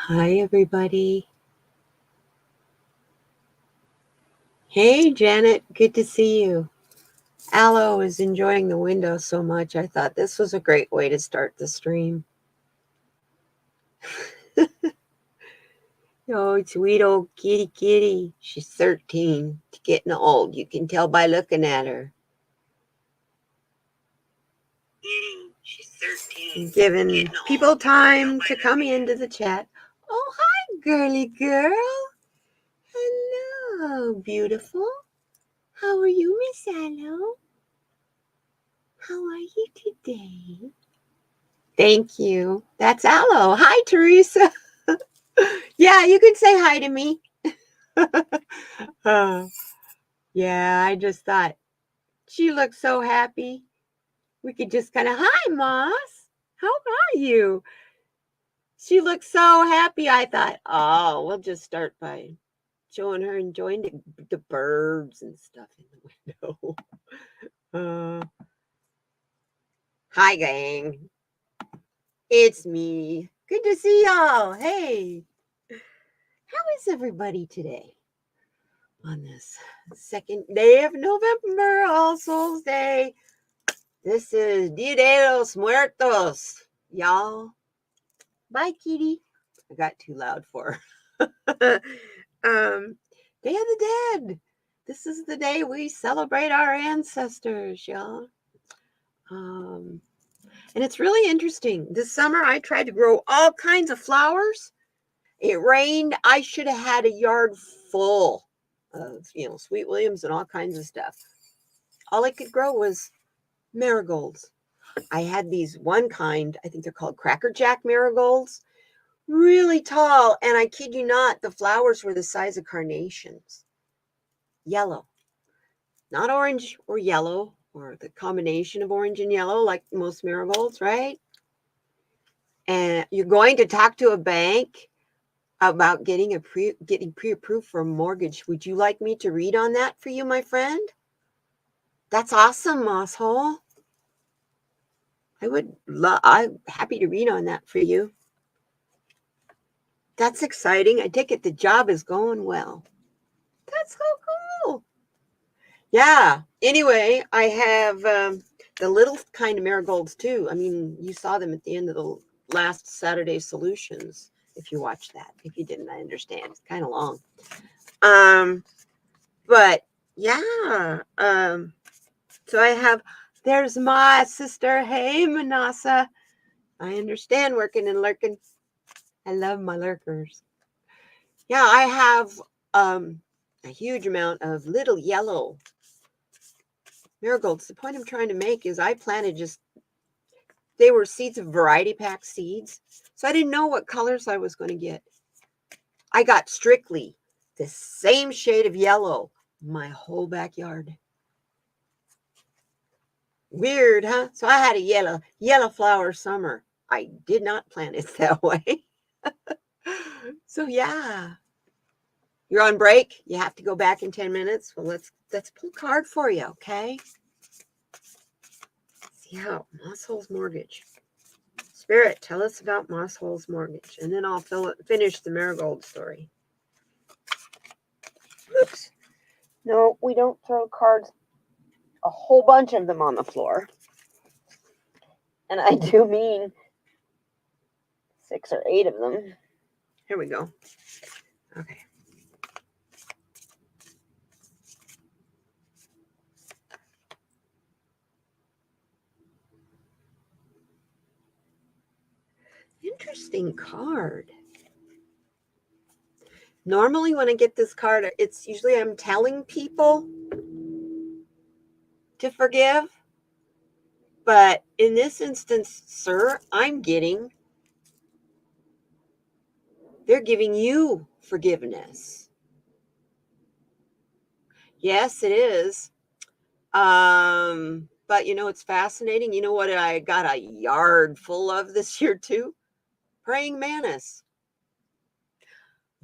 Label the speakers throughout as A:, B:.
A: Hi, everybody. Hey, Janet. Good to see you. Aloe is enjoying the window so much. I thought this was a great way to start the stream. Oh, sweet old kitty kitty. She's 13. She's getting old. You can tell by looking at her. She's 13. Giving people time to come into the chat. Oh, hi, girly girl. Hello, beautiful. How are you, Miss Aloe? How are you today? Thank you. That's Aloe. Hi, Teresa. Yeah, you can say hi to me. Yeah, I just thought she looks so happy. We could just kind of, hi, Moss. How are you? She looks so happy. I thought, oh, we'll just start by showing her enjoying the birds and stuff in the window. Hi, gang. It's me. Good to see y'all. Hey. How is everybody today? On this second day of November, All Souls Day. This is Dia de los Muertos, y'all. Bye, kitty. I got too loud for her. Day of the Dead. This is the day we celebrate our ancestors, y'all. And it's really interesting. This summer, I tried to grow all kinds of flowers. It rained. I should have had a yard full of, sweet williams and all kinds of stuff. All I could grow was marigolds. I had these one kind, I think they're called Cracker Jack marigolds, really tall. And I kid you not, the flowers were the size of carnations. Yellow, not orange or yellow, or the combination of orange and yellow, like most marigolds, right? And you're going to talk to a bank about getting pre-approved for a mortgage. Would you like me to read on that for you, my friend? That's awesome, Mosshole. I'm happy to read on that for you. That's exciting. I take it the job is going well. That's so cool. Yeah. Anyway, I have the little kind of marigolds too. I mean, you saw them at the end of the last Saturday Solutions. If you watched that, if you didn't, I understand. It's kind of long. But yeah. So I have. There's my sister. Hey, Manasa. I understand working and lurking. I love my lurkers. Yeah, I have a huge amount of little yellow marigolds. The point I'm trying to make is I planted they were seeds of variety pack seeds. So I didn't know what colors I was going to get. I got strictly the same shade of yellow my whole backyard. Weird, huh? So I had a yellow flower summer. I did not plant it that way. So yeah. You're on break. You have to go back in 10 minutes. Well, let's pull a card for you, okay? See how Mosshole's mortgage. Spirit, tell us about Mosshole's mortgage, and then I'll finish the marigold story. Oops. No, we don't throw cards, a whole bunch of them on the floor. And I do mean 6 or 8 of them. Here we go. Okay. Interesting card. Normally when I get this card, it's usually I'm telling people to forgive. But in this instance, sir, they're giving you forgiveness. Yes, it is. But it's fascinating. You know what I got a yard full of this year too? Praying mantis.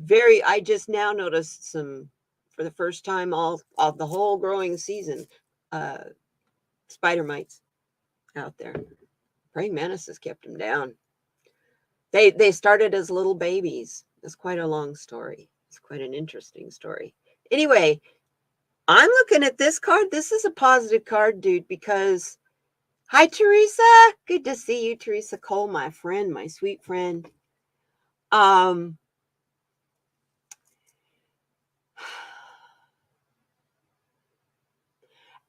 A: I just now noticed some, for the first time all the whole growing season, spider mites out there. Praying mantis has kept them down. They started as little babies. It's quite a long story. It's quite an interesting story. Anyway, I'm looking at this card. This is a positive card, dude, because hi, Teresa. Good to see you, Teresa Cole, my friend, my sweet friend.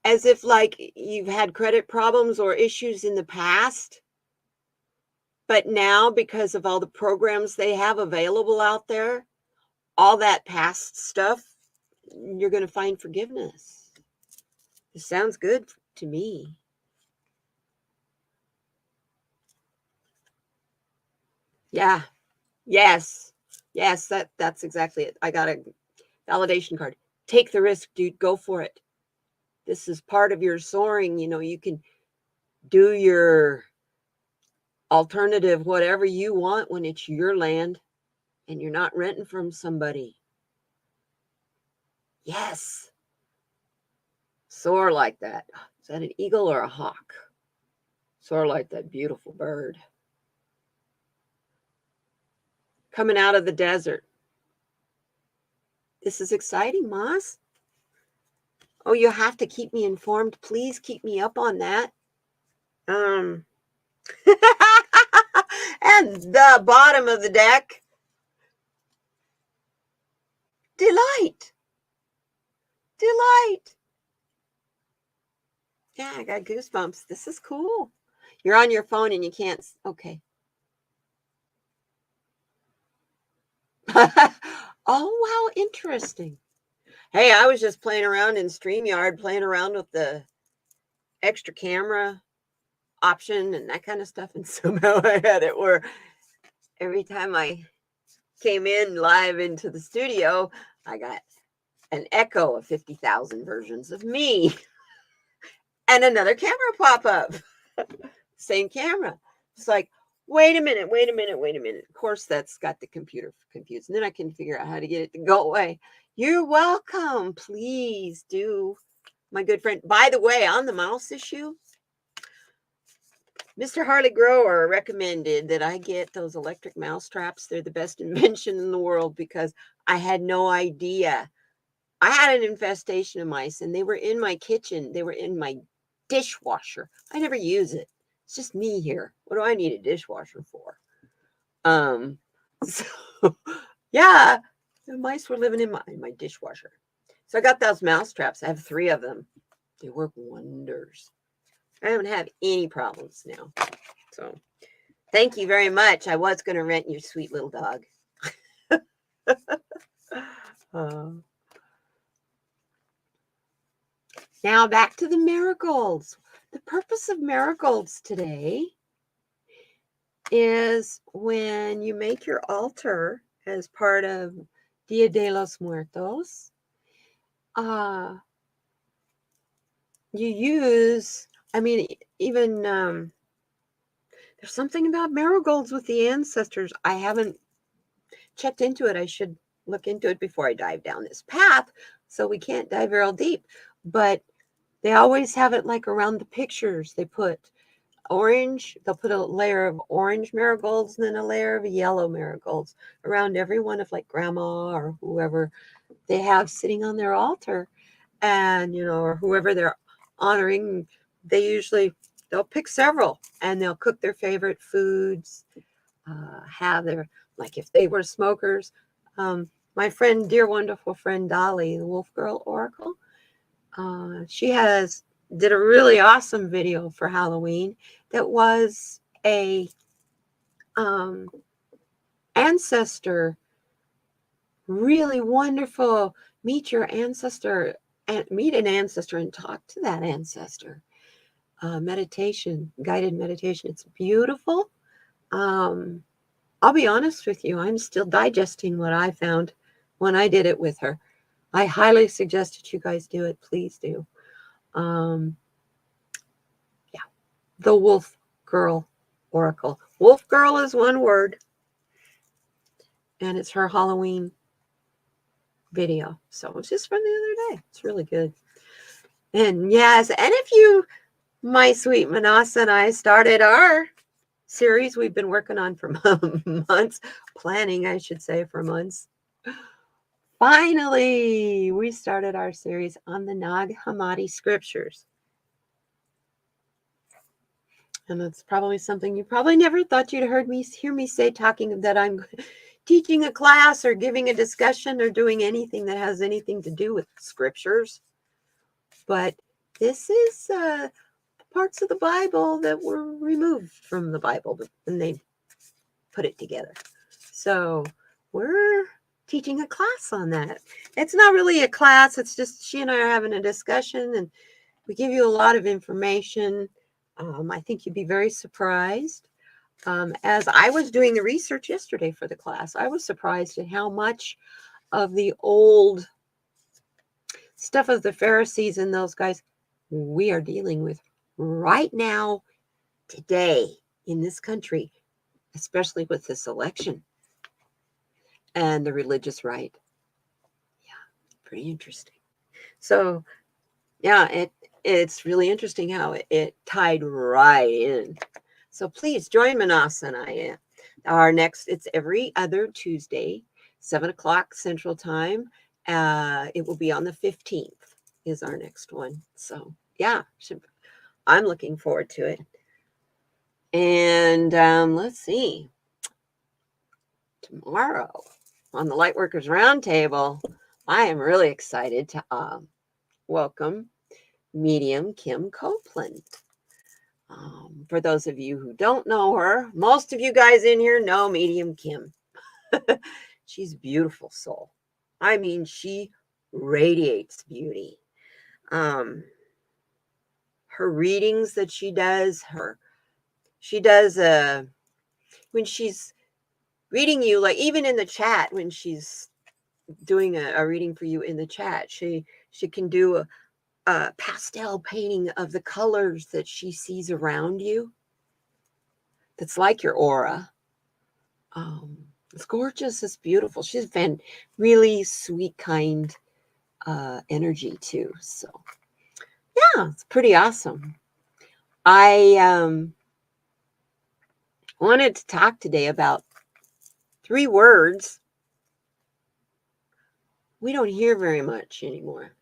A: As if like you've had credit problems or issues in the past, but now because of all the programs they have available out there, all that past stuff, you're going to find forgiveness. It sounds good to me. Yeah. Yes. Yes, that's exactly it. I got a validation card. Take the risk, dude. Go for it. This is part of your soaring. You know, you can do your alternative, whatever you want when it's your land and you're not renting from somebody. Yes. Soar like that. Is that an eagle or a hawk? Soar like that beautiful bird. Coming out of the desert. This is exciting, Moss. Oh, you have to keep me informed. Please keep me up on that. And the bottom of the deck. Delight. Delight. Yeah, I got goosebumps. This is cool. You're on your phone and you can't. Okay. Oh, wow. Interesting. Hey, I was just playing around in StreamYard, playing around with the extra camera option and that kind of stuff. And somehow I had it where every time I came in live into the studio, I got an echo of 50,000 versions of me and another camera pop up. Same camera. It's like, wait a minute. Of course, that's got the computer confused. And then I can figure out how to get it to go away. You're welcome. Please do. My good friend. By the way, on the mouse issue, Mr. Harley Grower recommended that I get those electric mouse traps. They're the best invention in the world because I had no idea. I had an infestation of mice and they were in my kitchen. They were in my dishwasher. I never use it. It's just me here. What do I need a dishwasher for? So yeah, the mice were living in my dishwasher. So I got those mouse traps. I have 3 of them. They work wonders. I don't have any problems now. So thank you very much. I was going to rent your sweet little dog. Now back to the marigolds. The purpose of marigolds today is when you make your altar as part of Dia de los Muertos, you use, I mean, even there's something about marigolds with the ancestors. I haven't checked into it. I should look into it before I dive down this path, so we can't dive real deep. But they always have it like around the pictures. They put orange, they'll put a layer of orange marigolds and then a layer of yellow marigolds around every one of like grandma or whoever they have sitting on their altar. And, you know, or whoever they're honoring, they'll pick several and they'll cook their favorite foods, have their, like if they were smokers. My friend, dear wonderful friend Dolly, the Wolf Girl Oracle, she did a really awesome video for Halloween that was a ancestor, really wonderful. Meet your ancestor and meet an ancestor and talk to that ancestor. Meditation, guided meditation. It's beautiful. I'll be honest with you. I'm still digesting what I found when I did it with her. I highly suggest that you guys do it. Please do. Yeah, the Wolf Girl Oracle. Wolf Girl is one word, and it's her Halloween video. So it's just from the other day. It's really good. And yes, and if you, my sweet Manasa and I, started our series we've been working on for months, planning, I should say, for months. Finally, we started our series on the Nag Hammadi scriptures. And that's probably something you probably never thought you'd hear me say, talking that I'm teaching a class or giving a discussion or doing anything that has anything to do with scriptures. But this is parts of the Bible that were removed from the Bible and they put it together. So we're teaching a class on that. It's not really a class. It's just she and I are having a discussion and we give you a lot of information. I think you'd be very surprised. As I was doing the research yesterday for the class, I was surprised at how much of the old stuff of the Pharisees and those guys we are dealing with right now, today, in this country, especially with this election and the religious right. Yeah, pretty interesting. So, yeah, it's really interesting how it tied right in. So please join Manasa and I. Our next, it's every other Tuesday, 7 o'clock Central Time. It will be on the 15th is our next one. So yeah, I'm looking forward to it. And let's see. Tomorrow on the Lightworkers Roundtable, I am really excited to welcome medium Kim Copeland. For those of you who don't know her, most of you guys in here know medium Kim. She's a beautiful soul. I mean, she radiates beauty. Her readings that she does, when she's reading you, like even in the chat, when she's doing a reading for you in the chat, she can do a pastel painting of the colors that she sees around you. That's like your aura. It's gorgeous. It's beautiful. She's been really sweet, kind energy too. So yeah, it's pretty awesome. I wanted to talk today about 3 words we don't hear very much anymore.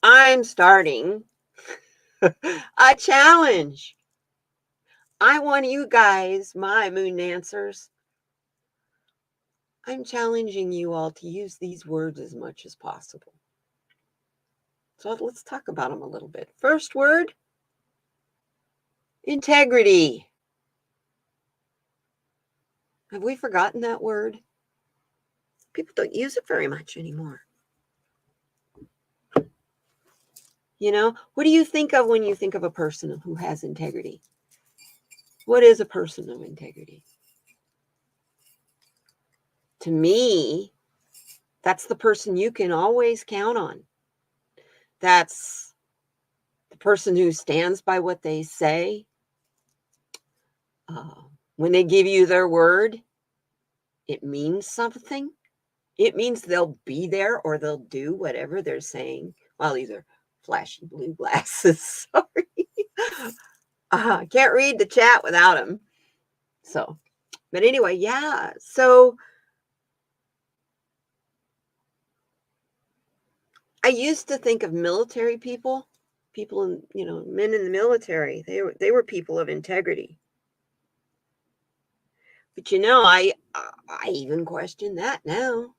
A: I'm starting a challenge. I want you guys, my moon dancers, I'm challenging you all to use these words as much as possible. So let's talk about them a little bit. First word, integrity. Have we forgotten that word? People don't use it very much anymore. You know, what do you think of when you think of a person who has integrity? What is a person of integrity? To me, that's the person you can always count on. That's the person who stands by what they say. When they give you their word, it means something. It means they'll be there or they'll do whatever they're saying. Well, these are flashy blue glasses. Sorry. I can't read the chat without them. So, but anyway, yeah. So I used to think of military people in, men in the military. They were people of integrity. But I even question that now.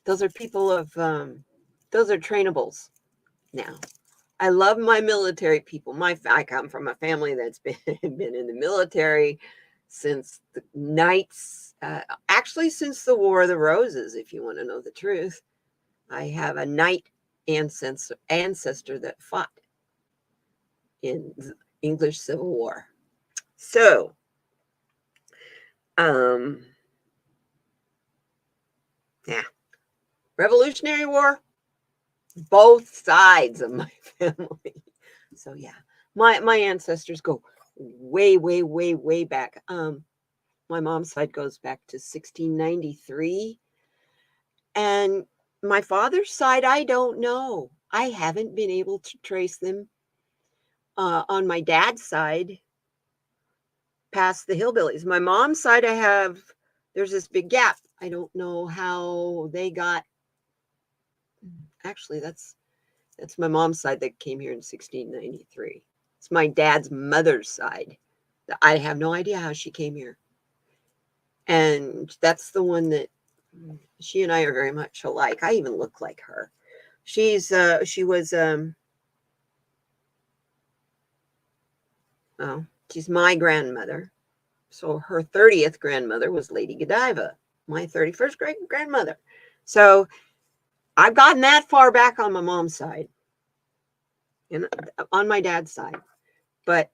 A: Those are people of those are trainables now. I love my military people. I come from a family that's been in the military since the Knights, actually since the War of the Roses, if you want to know the truth. I have a Knight ancestor that fought in the English Civil War. So, yeah, Revolutionary War, both sides of my family. So yeah, my ancestors go way, way, way, way back. My mom's side goes back to 1693. And my father's side, I don't know. I haven't been able to trace them. On my dad's side, past the hillbillies. My mom's side, there's this big gap. I don't know how they got, actually, that's my mom's side that came here in 1693. It's my dad's mother's side. I have no idea how she came here. And that's the one that she and I are very much alike. I even look like her. She was she's my grandmother. So her 30th grandmother was Lady Godiva, my 31st great grandmother. So I've gotten that far back on my mom's side and on my dad's side. But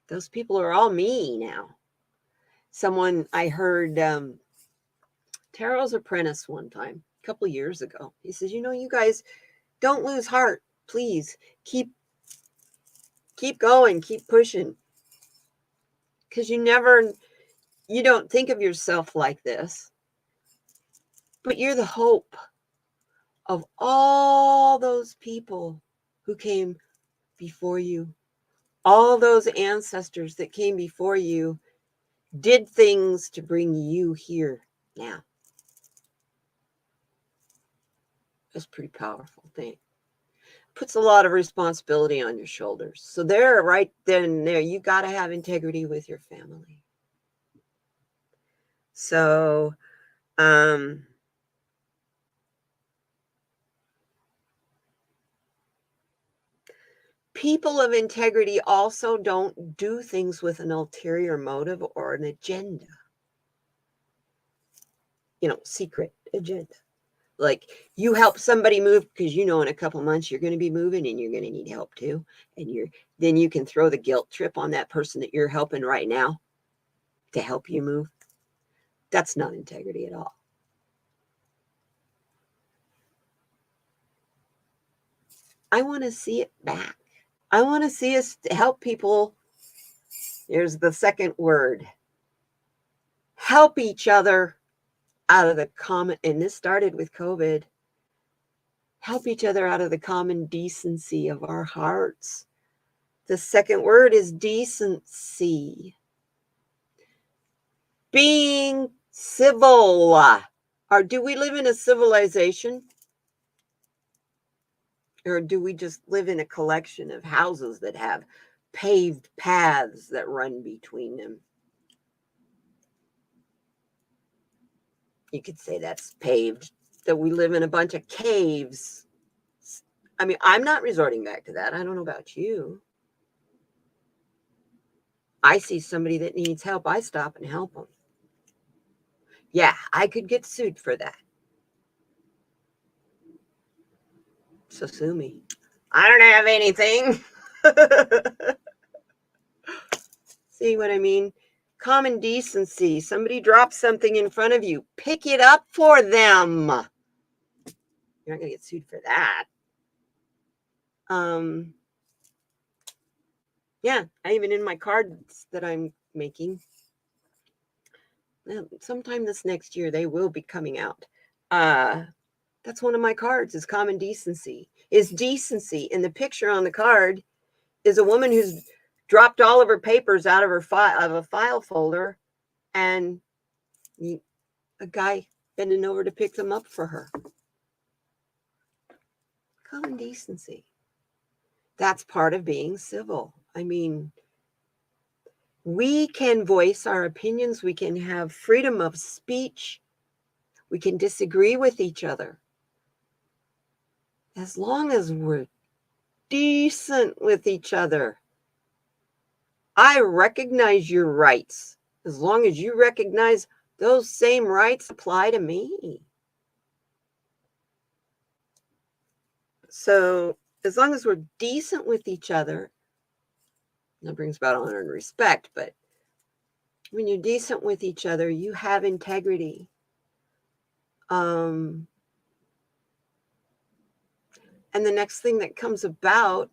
A: those people are all me now. Someone I heard Tarot's Apprentice one time, a couple of years ago. He says, you guys don't lose heart. Please keep going, keep pushing. Because you don't think of yourself like this, but you're the hope of all those people who came before you. All those ancestors that came before you did things to bring you here now. That's a pretty powerful thing. Puts a lot of responsibility on your shoulders. So there, right then and there, you got to have integrity with your family. So, people of integrity also don't do things with an ulterior motive or an agenda. Secret agenda. Like you help somebody move because in a couple months you're going to be moving and you're going to need help too. And then you can throw the guilt trip on that person that you're helping right now to help you move. That's not integrity at all. I want to see it back. I want to see us help people. Here's the second word. Help each other out of the common, and this started with COVID. Help each other out of the common decency of our hearts. The second word is decency. Being civil. Or do we live in a civilization? Or do we just live in a collection of houses that have paved paths that run between them? You could say that's paved, that we live in a bunch of caves. I mean, I'm not resorting back to that. I don't know about you. I see somebody that needs help, I stop and help them. Yeah, I could get sued for that. So sue me. I don't have anything. See what I mean? Common decency. Somebody drops something in front of you. Pick it up for them. You're not going to get sued for that. Yeah, even in my cards that I'm making, sometime this next year, they will be coming out. That's one of my cards is common decency. Is decency. And the picture on the card is a woman who's dropped all of her papers out of a file folder, and a guy bending over to pick them up for her. Common decency. That's part of being civil. I mean, we can voice our opinions. We can have freedom of speech. We can disagree with each other. As long as we're decent with each other. I recognize your rights. As long as you recognize those same rights apply to me. So as long as we're decent with each other, that brings about honor and respect, but when you're decent with each other, you have integrity. And the next thing that comes about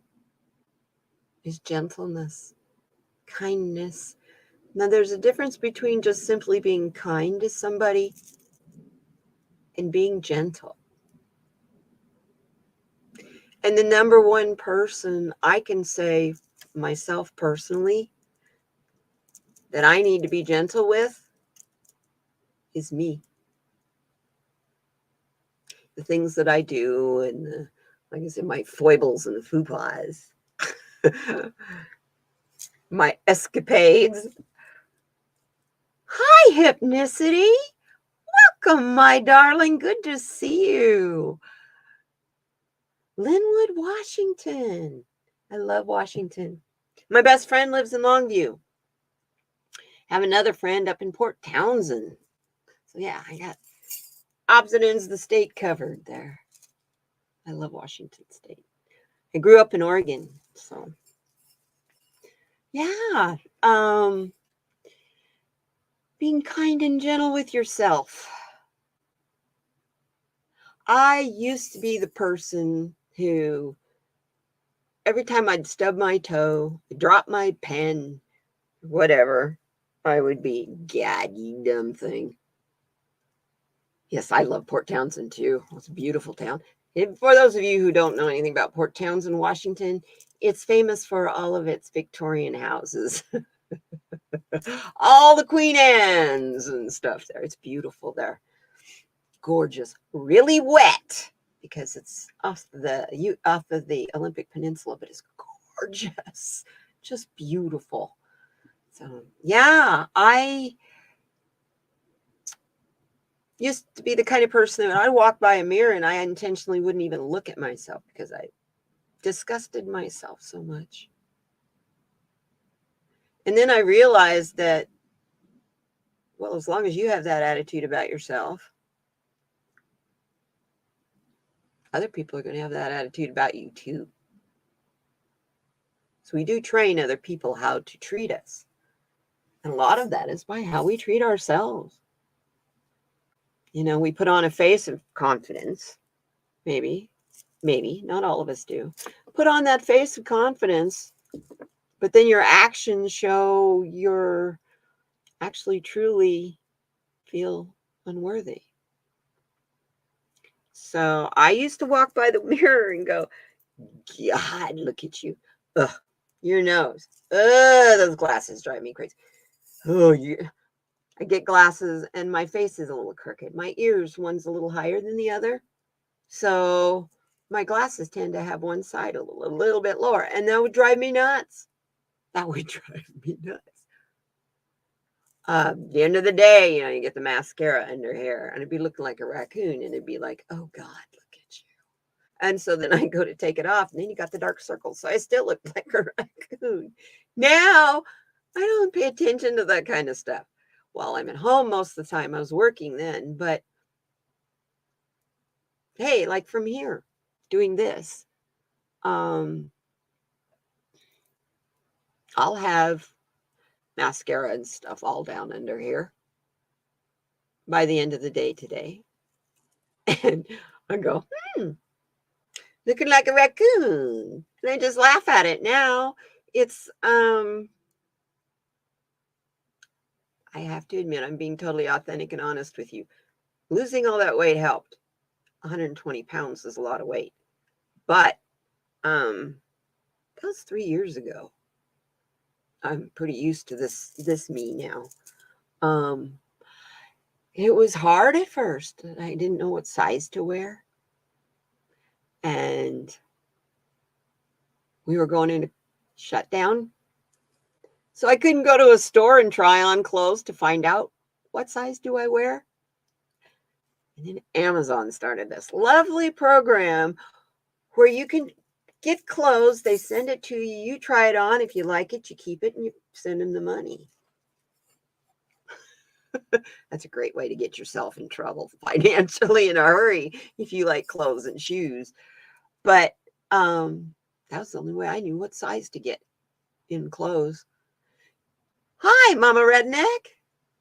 A: is gentleness, kindness. Now, there's a difference between just simply being kind to somebody and being gentle. And the number one person I can say myself personally that I need to be gentle with is me. The things that I do, and like I said, my foibles and faux pas, my escapades. Hi, Hypnicity. Welcome, my darling. Good to see you. Linwood, Washington. I love Washington. My best friend lives in Longview. Have another friend up in Port Townsend. So yeah, I got opposite ends of the state covered there. I love Washington State. I grew up in Oregon, so yeah. Being kind and gentle with yourself. I used to be the person who, every time I'd stub my toe, drop my pen, whatever, I would be, God, you dumb thing. Yes, I love Port Townsend too. It's a beautiful town. For those of you who don't know anything about Port Townsend, Washington, it's famous for all of its Victorian houses. All the Queen Anne's and stuff there. It's beautiful there. Gorgeous. Really wet because it's off of the Olympic Peninsula, but it's gorgeous. Just beautiful. So yeah, I used to be the kind of person that I'd walk by a mirror and I intentionally wouldn't even look at myself because I disgusted myself so much. And then I realized that, well, as long as you have that attitude about yourself, other people are going to have that attitude about you too. So we do train other people how to treat us. And a lot of that is by how we treat ourselves. You know, we put on a face of confidence. Maybe, not all of us do. Put on that face of confidence, but then your actions show you're actually truly feel unworthy. So I used to walk by the mirror and go, God, look at you. Ugh, your nose. Ugh, those glasses drive me crazy. Oh, I get glasses and my face is a little crooked. My ears, one's a little higher than the other. So my glasses tend to have one side a little bit lower. And that would drive me nuts. That would drive me nuts. The end of the day, you know, you get the mascara under here and it'd be looking like a raccoon. And it'd be like, oh God, look at you. And so then I go to take it off and then you got the dark circles. So I still look like a raccoon. Now I don't pay attention to that kind of stuff. While I'm at home most of the time, I was working then, but hey, like from here, doing this, I'll have mascara and stuff all down under here by the end of the day today. And I go, looking like a raccoon. And I just laugh at it now. It's, I have to admit, I'm being totally authentic and honest with you. Losing all that weight helped. 120 pounds is a lot of weight. But that was 3 years ago. I'm pretty used to this me now. It was hard at first. I didn't know what size to wear. And we were going into shutdown. So I couldn't go to a store and try on clothes to find out what size do I wear. And then Amazon started this lovely program where you can get clothes. They send it to you. You try it on. If you like it, you keep it and you send them the money. That's a great way to get yourself in trouble financially in a hurry if you like clothes and shoes. But that was the only way I knew what size to get in clothes. Hi, Mama Redneck.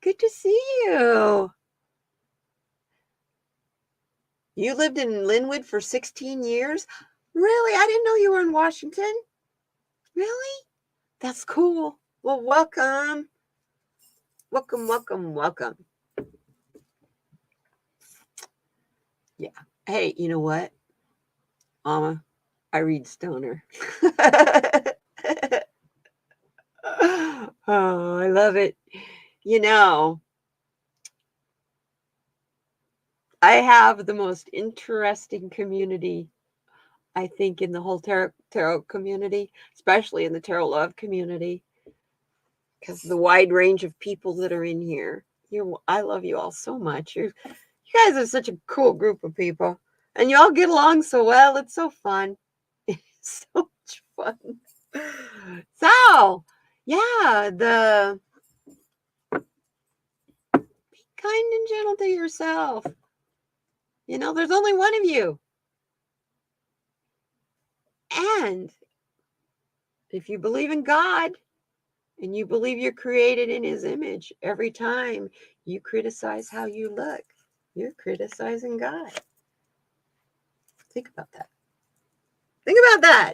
A: Good to see you. You lived in Linwood for 16 years? Really? I didn't know you were in Washington. Really? That's cool. Well, welcome. Welcome. Yeah. Hey, you know what, Mama? I read stoner. Oh, I love it. You know, I have the most interesting community, I think, in the whole tarot community, especially in the tarot love community, because the wide range of people that are in here. I love you all so much. You guys are such a cool group of people, and you all get along so well. It's so fun. It's so much fun. So, yeah, be kind and gentle to yourself. You know, there's only one of you. And if you believe in God and you believe you're created in his image, every time you criticize how you look, you're criticizing God. Think about that. Think about that.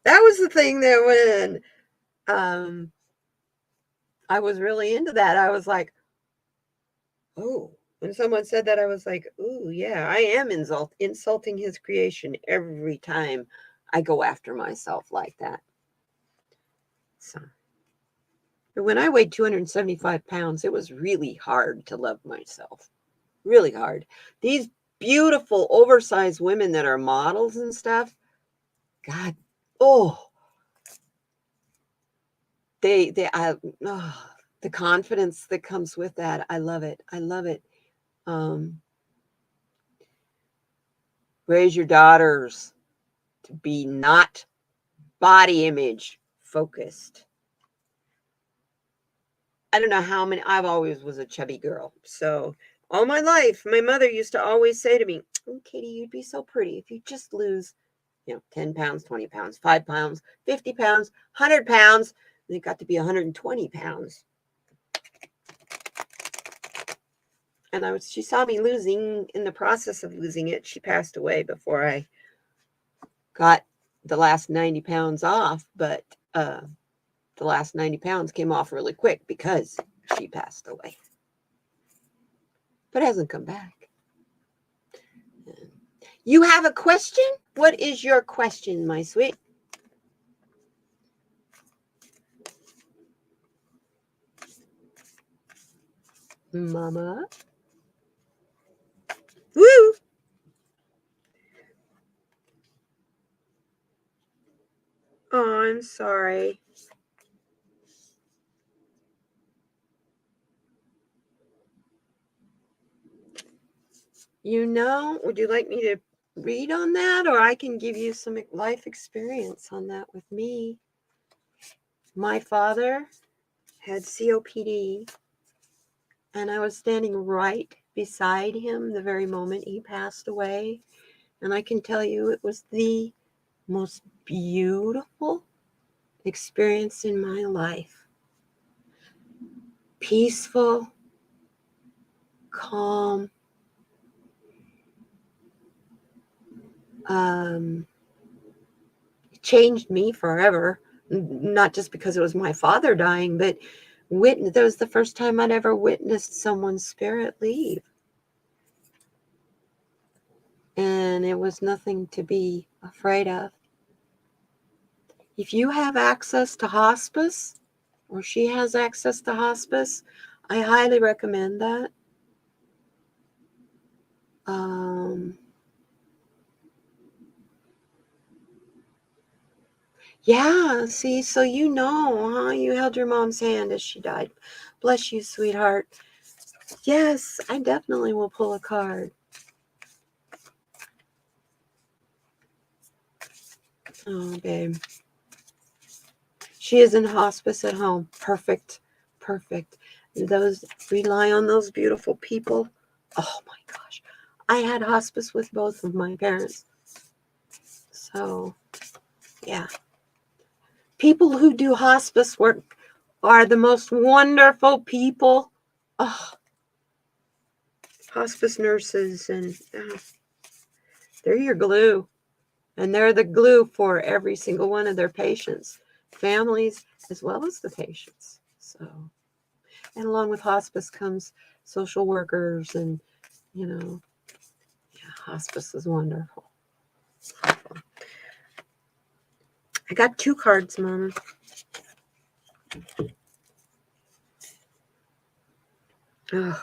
A: That was the thing that when I was really into that, I was like, oh, when someone said that, I was like, oh, yeah, I am insulting his creation every time I go after myself like that. So, but when I weighed 275 pounds, it was really hard to love myself. Really hard. These beautiful, oversized women that are models and stuff, God, oh, the confidence that comes with that. I love it. I love it. Raise your daughters to be not body image focused. I don't know how many, I've always was a chubby girl. So all my life, my mother used to always say to me, oh, Katie, you'd be so pretty if you just lose, 10 pounds, 20 pounds, 5 pounds, 50 pounds, 100 pounds. And it got to be 120 pounds. And she saw me losing. In the process of losing it, she passed away before I got the last 90 pounds off. But the last 90 pounds came off really quick because she passed away. But hasn't come back. You have a question? What is your question, my sweet? Mama? Woo! Oh, I'm sorry. Would you like me to read on that, or I can give you some life experience on that with me? My father had COPD, and I was standing right beside him the very moment he passed away. And I can tell you it was the most beautiful experience in my life. Peaceful, calm, it changed me forever. Not just because it was my father dying, but that was the first time I'd ever witnessed someone's spirit leave. And it was nothing to be afraid of. If you have access to hospice, or she has access to hospice, I highly recommend that. Yeah, see, so huh? You held your mom's hand as she died. Bless you, sweetheart. Yes, I definitely will pull a card. Oh, babe. She is in hospice at home. Perfect. Perfect. Rely on those beautiful people. Oh my gosh. I had hospice with both of my parents. So, yeah. People who do hospice work are the most wonderful people. Oh, hospice nurses, and they're your glue. And they're the glue for every single one of their patients, families, as well as the patients. So, and along with hospice comes social workers, and, hospice is wonderful. I got 2 cards, Mama. Ugh.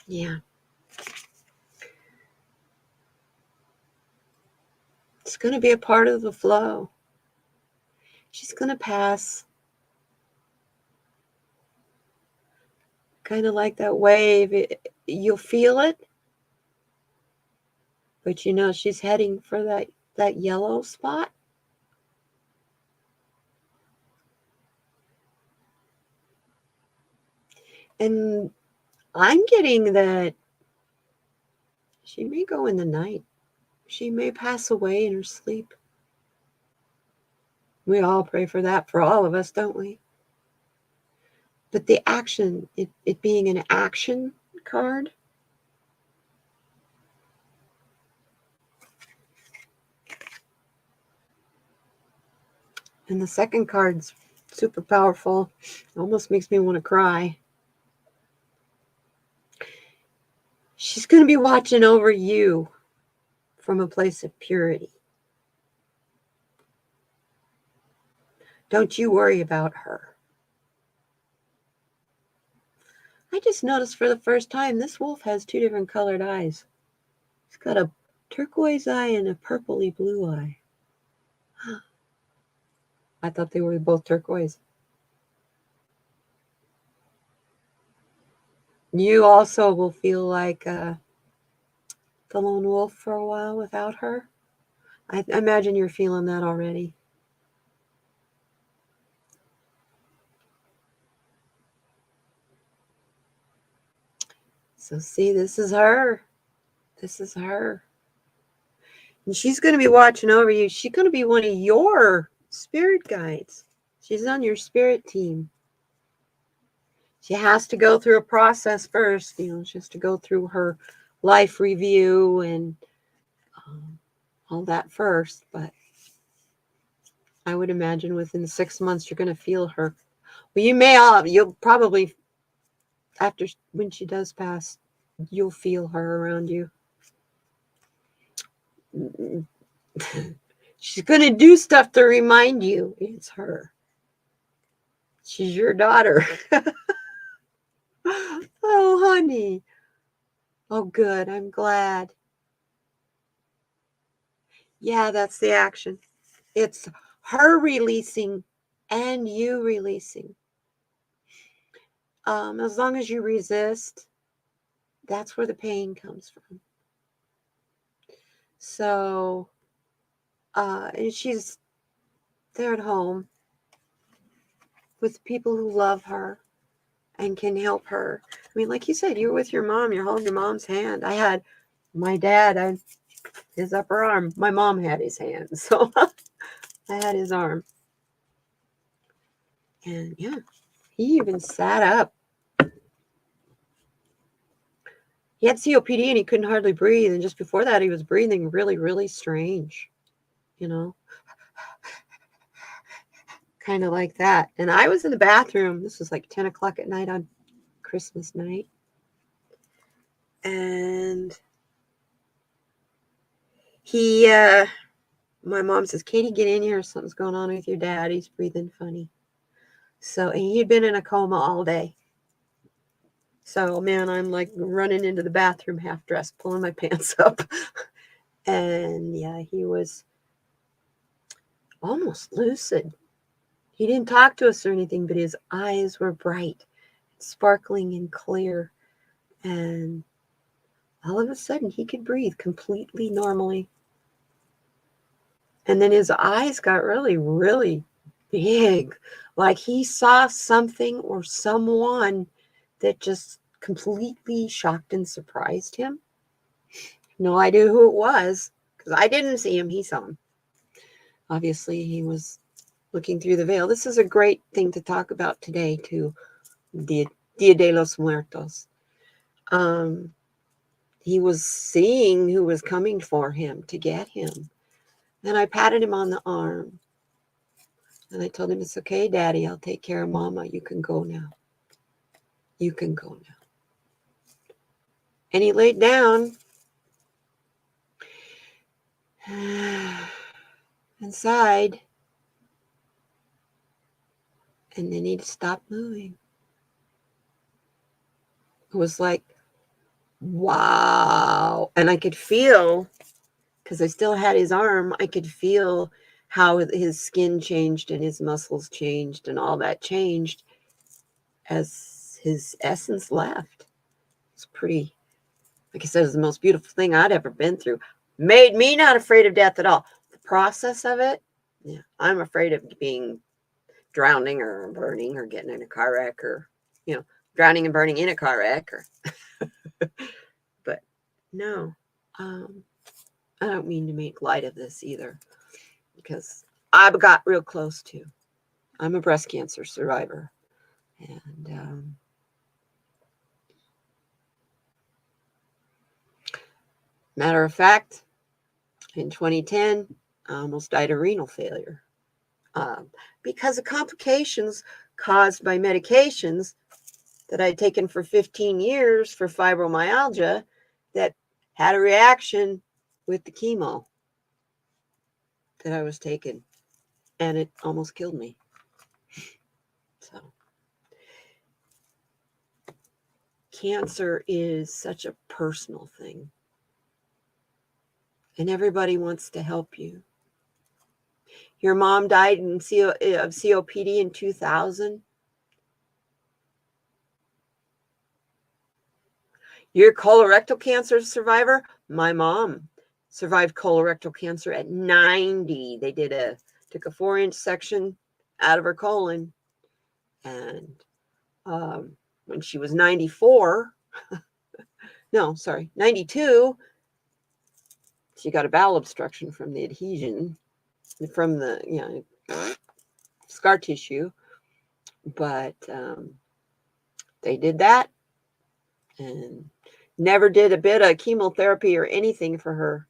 A: Yeah. It's going to be a part of the flow. She's going to pass. Kind of like that wave. You'll feel it. But you know she's heading for that yellow spot. And I'm getting that she may go in the night. She may pass away in her sleep. We all pray for that for all of us, don't we? But the action, it being an action card, and the second card's super powerful. Almost makes me want to cry. She's going to be watching over you from a place of purity. Don't you worry about her. I just noticed for the first time this wolf has two different colored eyes. He's got a turquoise eye and a purpley blue eye. I thought they were both turquoise. You also will feel like the lone wolf for a while without her. I imagine you're feeling that already. So see, this is her. This is her. And she's going to be watching over you. She's going to be one of your spirit guides. She's on your spirit team. She has to go through a process first, you know, she has to go through her life review and all that first. But I would imagine within 6 months you're going to feel her. Well, you'll probably, after when she does pass, you'll feel her around you. She's going to do stuff to remind you it's her. She's your daughter. Oh, honey. Oh, good. I'm glad. Yeah, that's the action. It's her releasing and you releasing. As long as you resist, that's where the pain comes from. So, and she's there at home with people who love her and can help her. I mean, like you said, you were with your mom, you're holding your mom's hand. I had my dad, his upper arm. My mom had his hand, so I had his arm. And yeah, he even sat up. He had COPD and he couldn't hardly breathe. And just before that, he was breathing really, really strange, you know, kind of like that. And I was in the bathroom. This was like 10 o'clock at night on Christmas night. And my mom says, Katie, get in here. Something's going on with your dad. He's breathing funny. So, and he'd been in a coma all day. So, man, I'm like running into the bathroom half dressed, pulling my pants up. And yeah, he was almost lucid. He didn't talk to us or anything, but his eyes were bright, sparkling and clear. And all of a sudden, he could breathe completely normally. And then his eyes got really, really big. Like he saw something or someone that just completely shocked and surprised him. No idea who it was, because I didn't see him. He saw him. Obviously, he was looking through the veil. This is a great thing to talk about today, too. Dia de los Muertos. He was seeing who was coming for him to get him. And I patted him on the arm. And I told him, it's okay, Daddy. I'll take care of Mama. You can go now. You can go now. And he laid down and sighed and then he stopped moving. It was like, wow. And I could feel, because I still had his arm, I could feel how his skin changed and his muscles changed and all that changed as his essence left. It's pretty, like I said, it was the most beautiful thing I'd ever been through. Made me not afraid of death at all. The process of it, yeah, I'm afraid of being drowning or burning or getting in a car wreck or, drowning and burning in a car wreck. But no, I don't mean to make light of this either, because I got real close to. I'm a breast cancer survivor. And matter of fact, in 2010, I almost died of renal failure because of complications caused by medications that I'd taken for 15 years for fibromyalgia that had a reaction with the chemo that I was taking, and it almost killed me. So cancer is such a personal thing, and everybody wants to help you. Your mom died of COPD in 2000. You're a colorectal cancer survivor. My mom survived colorectal cancer at 90. They took a 4-inch section out of her colon. And when she was 94, 92, she got a bowel obstruction from the adhesion, from the, scar tissue. But they did that and never did a bit of chemotherapy or anything for her.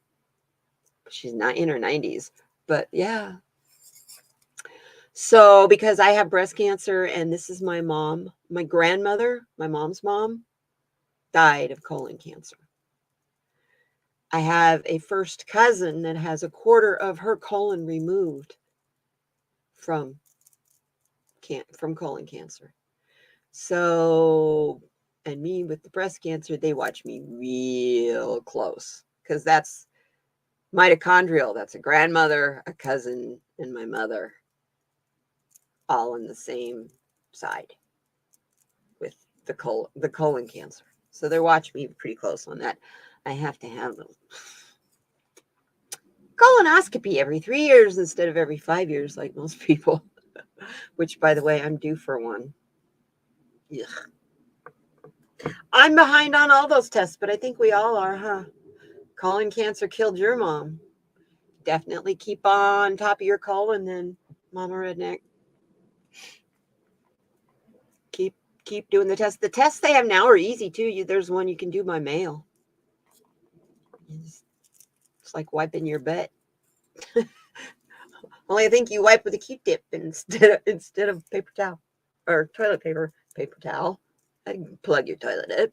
A: She's not in her 90s, but yeah. So because I have breast cancer and this is my mom, my grandmother, my mom's mom, died of colon cancer. I have a first cousin that has a quarter of her colon removed from colon cancer. So, and me with the breast cancer, they watch me real close because that's mitochondrial. That's a grandmother, a cousin, and my mother, all on the same side with the colon cancer. So they're watching me pretty close on that. I have to have a colonoscopy every 3 years instead of every 5 years, like most people, which, by the way, I'm due for one. Ugh. I'm behind on all those tests, but I think we all are, huh? Colon cancer killed your mom. Definitely keep on top of your colon then, Mama Redneck. Keep doing the tests. The tests they have now are easy too. There's one you can do by mail. It's like wiping your butt. Only I think you wipe with a Q-tip instead of paper towel or toilet paper. Paper towel. Plug your toilet up.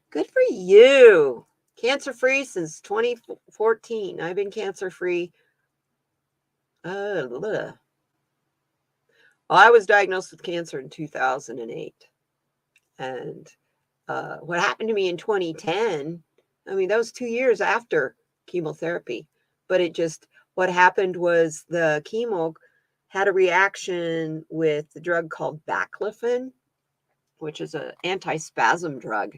A: Good for you. Cancer-free since 2014. I've been cancer-free. I was diagnosed with cancer in 2008. And what happened to me in 2010, I mean, that was 2 years after chemotherapy. But what happened was the chemo had a reaction with the drug called baclofen, which is an anti-spasm drug.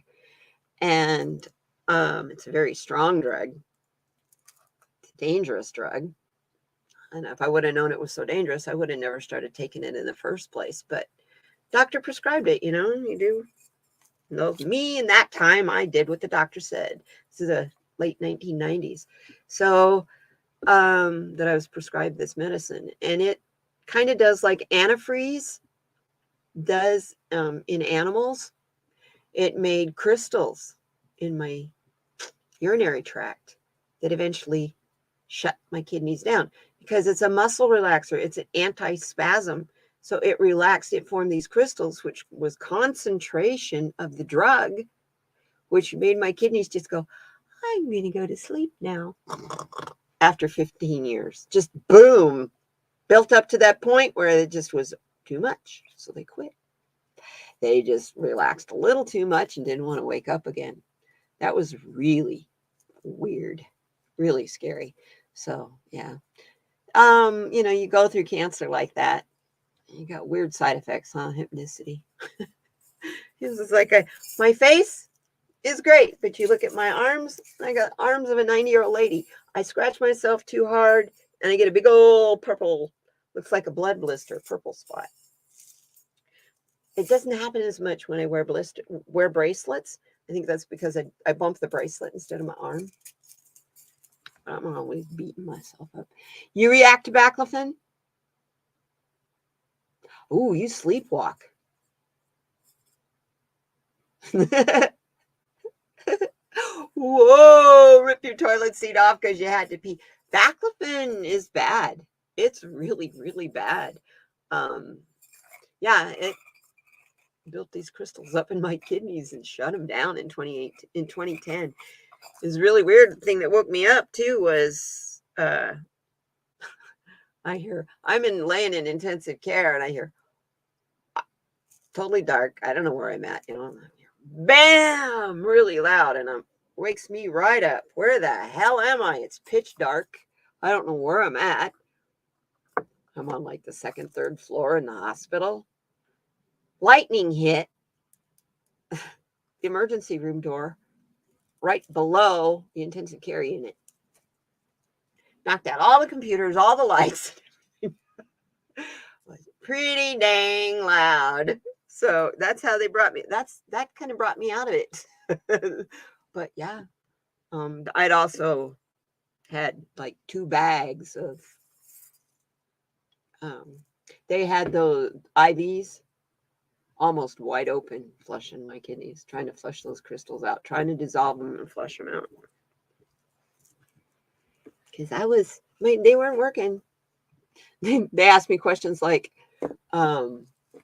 A: And it's a very strong drug. It's a dangerous drug. And if I would have known it was so dangerous, I would have never started taking it in the first place. But doctor prescribed it, you do. No, me in that time, I did what the doctor said. This is the late 1990s. So that I was prescribed this medicine. And it kind of does like antifreeze does in animals. It made crystals in my urinary tract that eventually shut my kidneys down because it's a muscle relaxer. It's an anti-spasm. So it relaxed. It formed these crystals, which was concentration of the drug, which made my kidneys just go, I'm going to go to sleep now. After 15 years, just boom. built up to that point where it just was too much. So they quit. They just relaxed a little too much and didn't want to wake up again. That was really weird, really scary. So yeah. You know, you go through cancer like that. You got weird side effects, huh? Hypnicity. It's just like my face is great, but you look at my arms, I got arms of a 90-year-old lady. I scratch myself too hard and I get a big old purple, looks like a blood blister, purple spot. It doesn't happen as much when I wear bracelets. I think that's because I bump the bracelet instead of my arm. I'm always beating myself up. You react to baclofen? Ooh, you sleepwalk. Whoa, rip your toilet seat off because you had to pee. Baclofen is bad. It's really, really bad. Yeah, it built these crystals up in my kidneys and shut them down in 2010. It was really weird. The thing that woke me up too was I'm laying in intensive care and I hear totally dark. I don't know where I'm at, you know. Bam! Really loud, and it wakes me right up. Where the hell am I? It's pitch dark. I don't know where I'm at. I'm on like the second, third floor in the hospital. Lightning hit the emergency room door right below the intensive care unit. Knocked out all the computers, all the lights. It was pretty dang loud. So that's how they brought me. That kind of brought me out of it. But yeah, I'd also had like 2 bags of. They had those IVs almost wide open, flushing my kidneys, trying to flush those crystals out, trying to dissolve them and flush them out. Because they weren't working. They asked me questions like,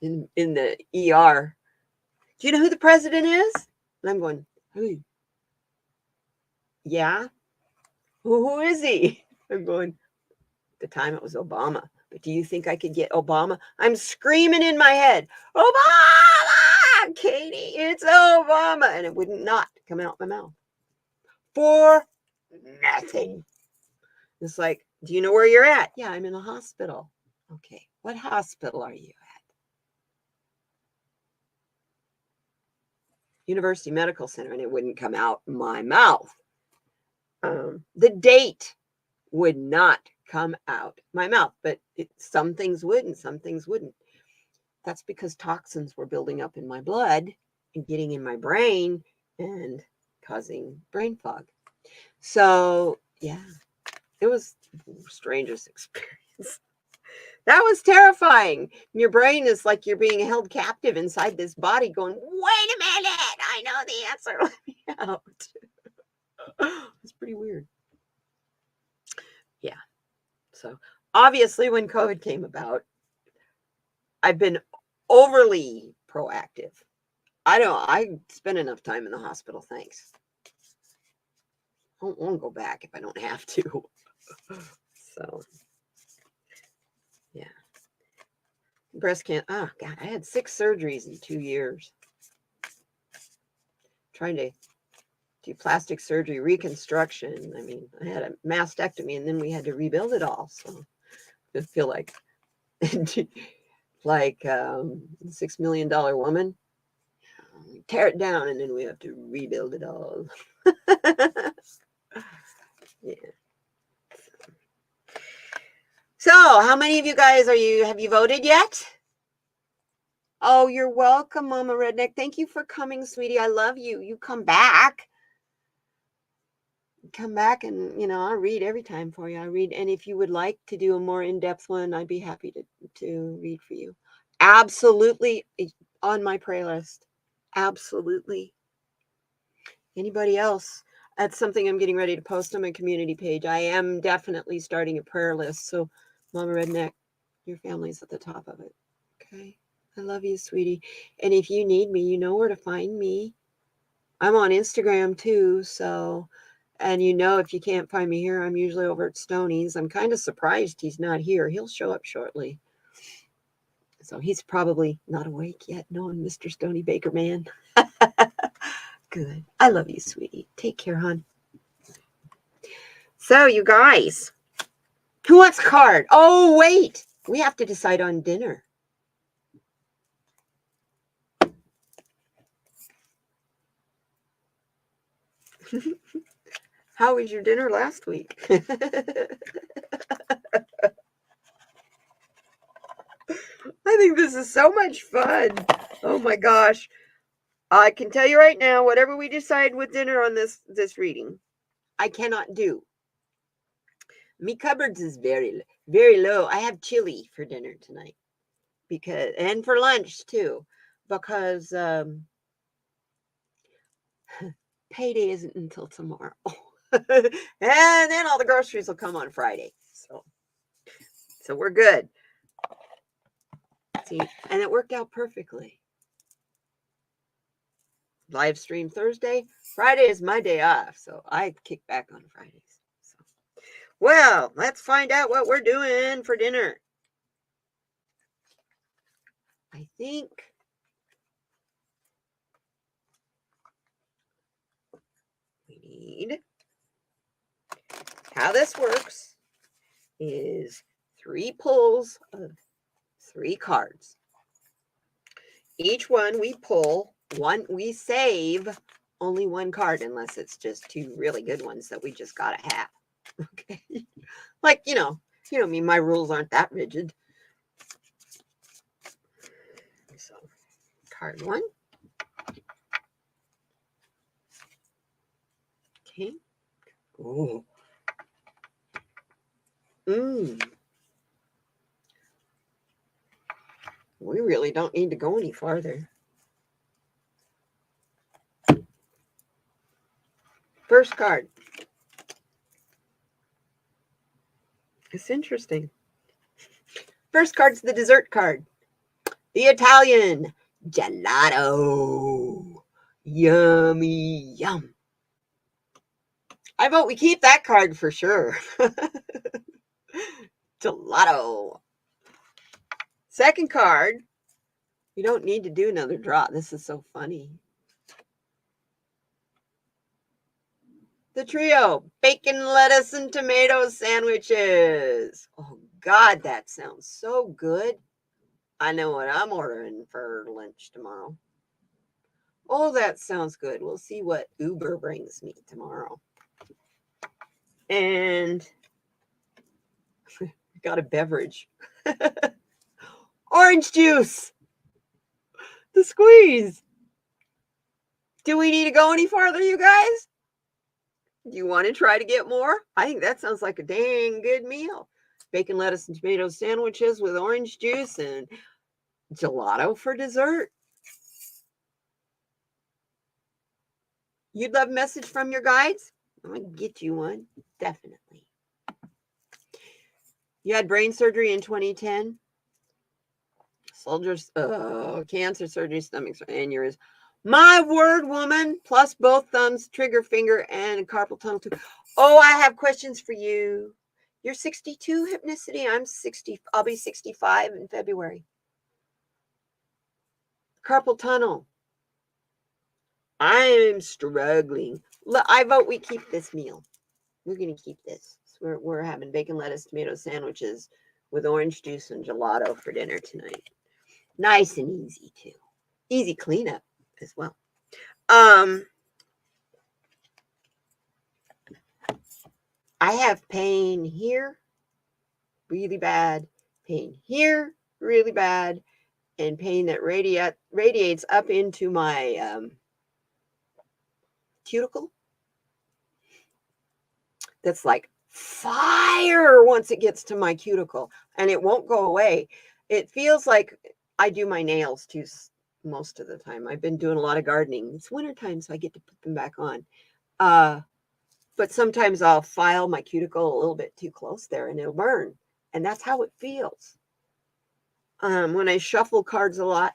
A: in the ER, do you know who the president is? And I'm going, who? Yeah. Who is he? I'm going, at the time it was Obama. But do you think I could get Obama? I'm screaming in my head, Obama, Katie, it's Obama. And it would not come out my mouth. For nothing. It's like, do you know where you're at? Yeah, I'm in a hospital. Okay, what hospital are you at? University Medical Center, and it wouldn't come out my mouth. The date would not come out my mouth, but some things would and some things wouldn't. That's because toxins were building up in my blood and getting in my brain and causing brain fog. So yeah, it was the strangest experience. That was terrifying. Your brain is like you're being held captive inside this body going, wait a minute, I know the answer. Let me out. It's pretty weird. Yeah. So obviously when COVID came about, I've been overly proactive. I spend enough time in the hospital, thanks. I won't go back if I don't have to. So, yeah. Breast cancer. Oh, God, I had 6 surgeries in 2 years. Trying to do plastic surgery, reconstruction. I mean, I had a mastectomy and then we had to rebuild it all. So I feel like, like $6 million woman. Tear it down and then we have to rebuild it all. Yeah. So how many of you guys have you voted yet? Oh, you're welcome, Mama Redneck. Thank you for coming, sweetie. I love you. You come back. Come back and, I'll read every time for you. I read. And if you would like to do a more in-depth one, I'd be happy to read for you. Absolutely on my prayer list. Absolutely. Anybody else? That's something I'm getting ready to post on my community page. I am definitely starting a prayer list. So, Mama Redneck, your family's at the top of it. Okay? I love you, sweetie. And if you need me, you know where to find me. I'm on Instagram too. So, And you know, if you can't find me here, I'm usually over at Stoney's. I'm kind of surprised he's not here. He'll show up shortly. So he's probably not awake yet, knowing Mr. Stony Baker Man. Good. I love you, sweetie. Take care, hon. So, you guys, who wants a card? Oh, wait. We have to decide on dinner. How was your dinner last week? I think this is so much fun. Oh my gosh. I can tell you right now, whatever we decide with dinner on this reading, I cannot do. Me cupboards is very, very low. I have chili for dinner tonight. And for lunch too, because payday isn't until tomorrow. And then all the groceries will come on Friday. So we're good. See, and it worked out perfectly. Live stream Thursday. Friday is my day off, so I kick back on Fridays. So, well, let's find out what we're doing for dinner. I think we need, how this works is 3 pulls of 3 cards. Each one we pull one, we save only 1 card unless it's just 2 really good ones that we just gotta have. Okay. Like, you know me, my rules aren't that rigid. So, card 1. Okay. Oh. We really don't need to go any farther. First card. It's interesting. First card's the dessert card. The Italian gelato. Yummy, yum. I vote we keep that card for sure. Gelato. Second card. You don't need to do another draw. This is so funny. The trio. Bacon, lettuce, and tomato sandwiches. Oh, God, that sounds so good. I know what I'm ordering for lunch tomorrow. Oh, that sounds good. We'll see what Uber brings me tomorrow. And got a beverage. Orange juice. The squeeze. Do we need to go any farther, you guys? Do you want to try to get more? I think that sounds like a dang good meal. Bacon, lettuce, and tomato sandwiches with orange juice and gelato for dessert. You'd love a message from your guides? I'm going to get you one. Definitely. You had brain surgery in 2010. Soldiers, cancer surgery, stomach aneurysm. My word, woman, plus both thumbs, trigger finger, and carpal tunnel too. Oh, I have questions for you. You're 62, Hypnicity. I'm 60. I'll be 65 in February. Carpal tunnel. I'm struggling. I vote we keep this meal. We're going to keep this. So we're having bacon, lettuce, tomato sandwiches with orange juice and gelato for dinner tonight. Nice and easy, too. Easy cleanup as well. I have pain here, really bad. Pain here, really bad. And pain that radiates up into my cuticle. That's like fire once it gets to my cuticle. And it won't go away. It feels like I do my nails too most of the time. I've been doing a lot of gardening. It's wintertime, so I get to put them back on. But sometimes I'll file my cuticle a little bit too close there and it'll burn. And that's how it feels. When I shuffle cards a lot,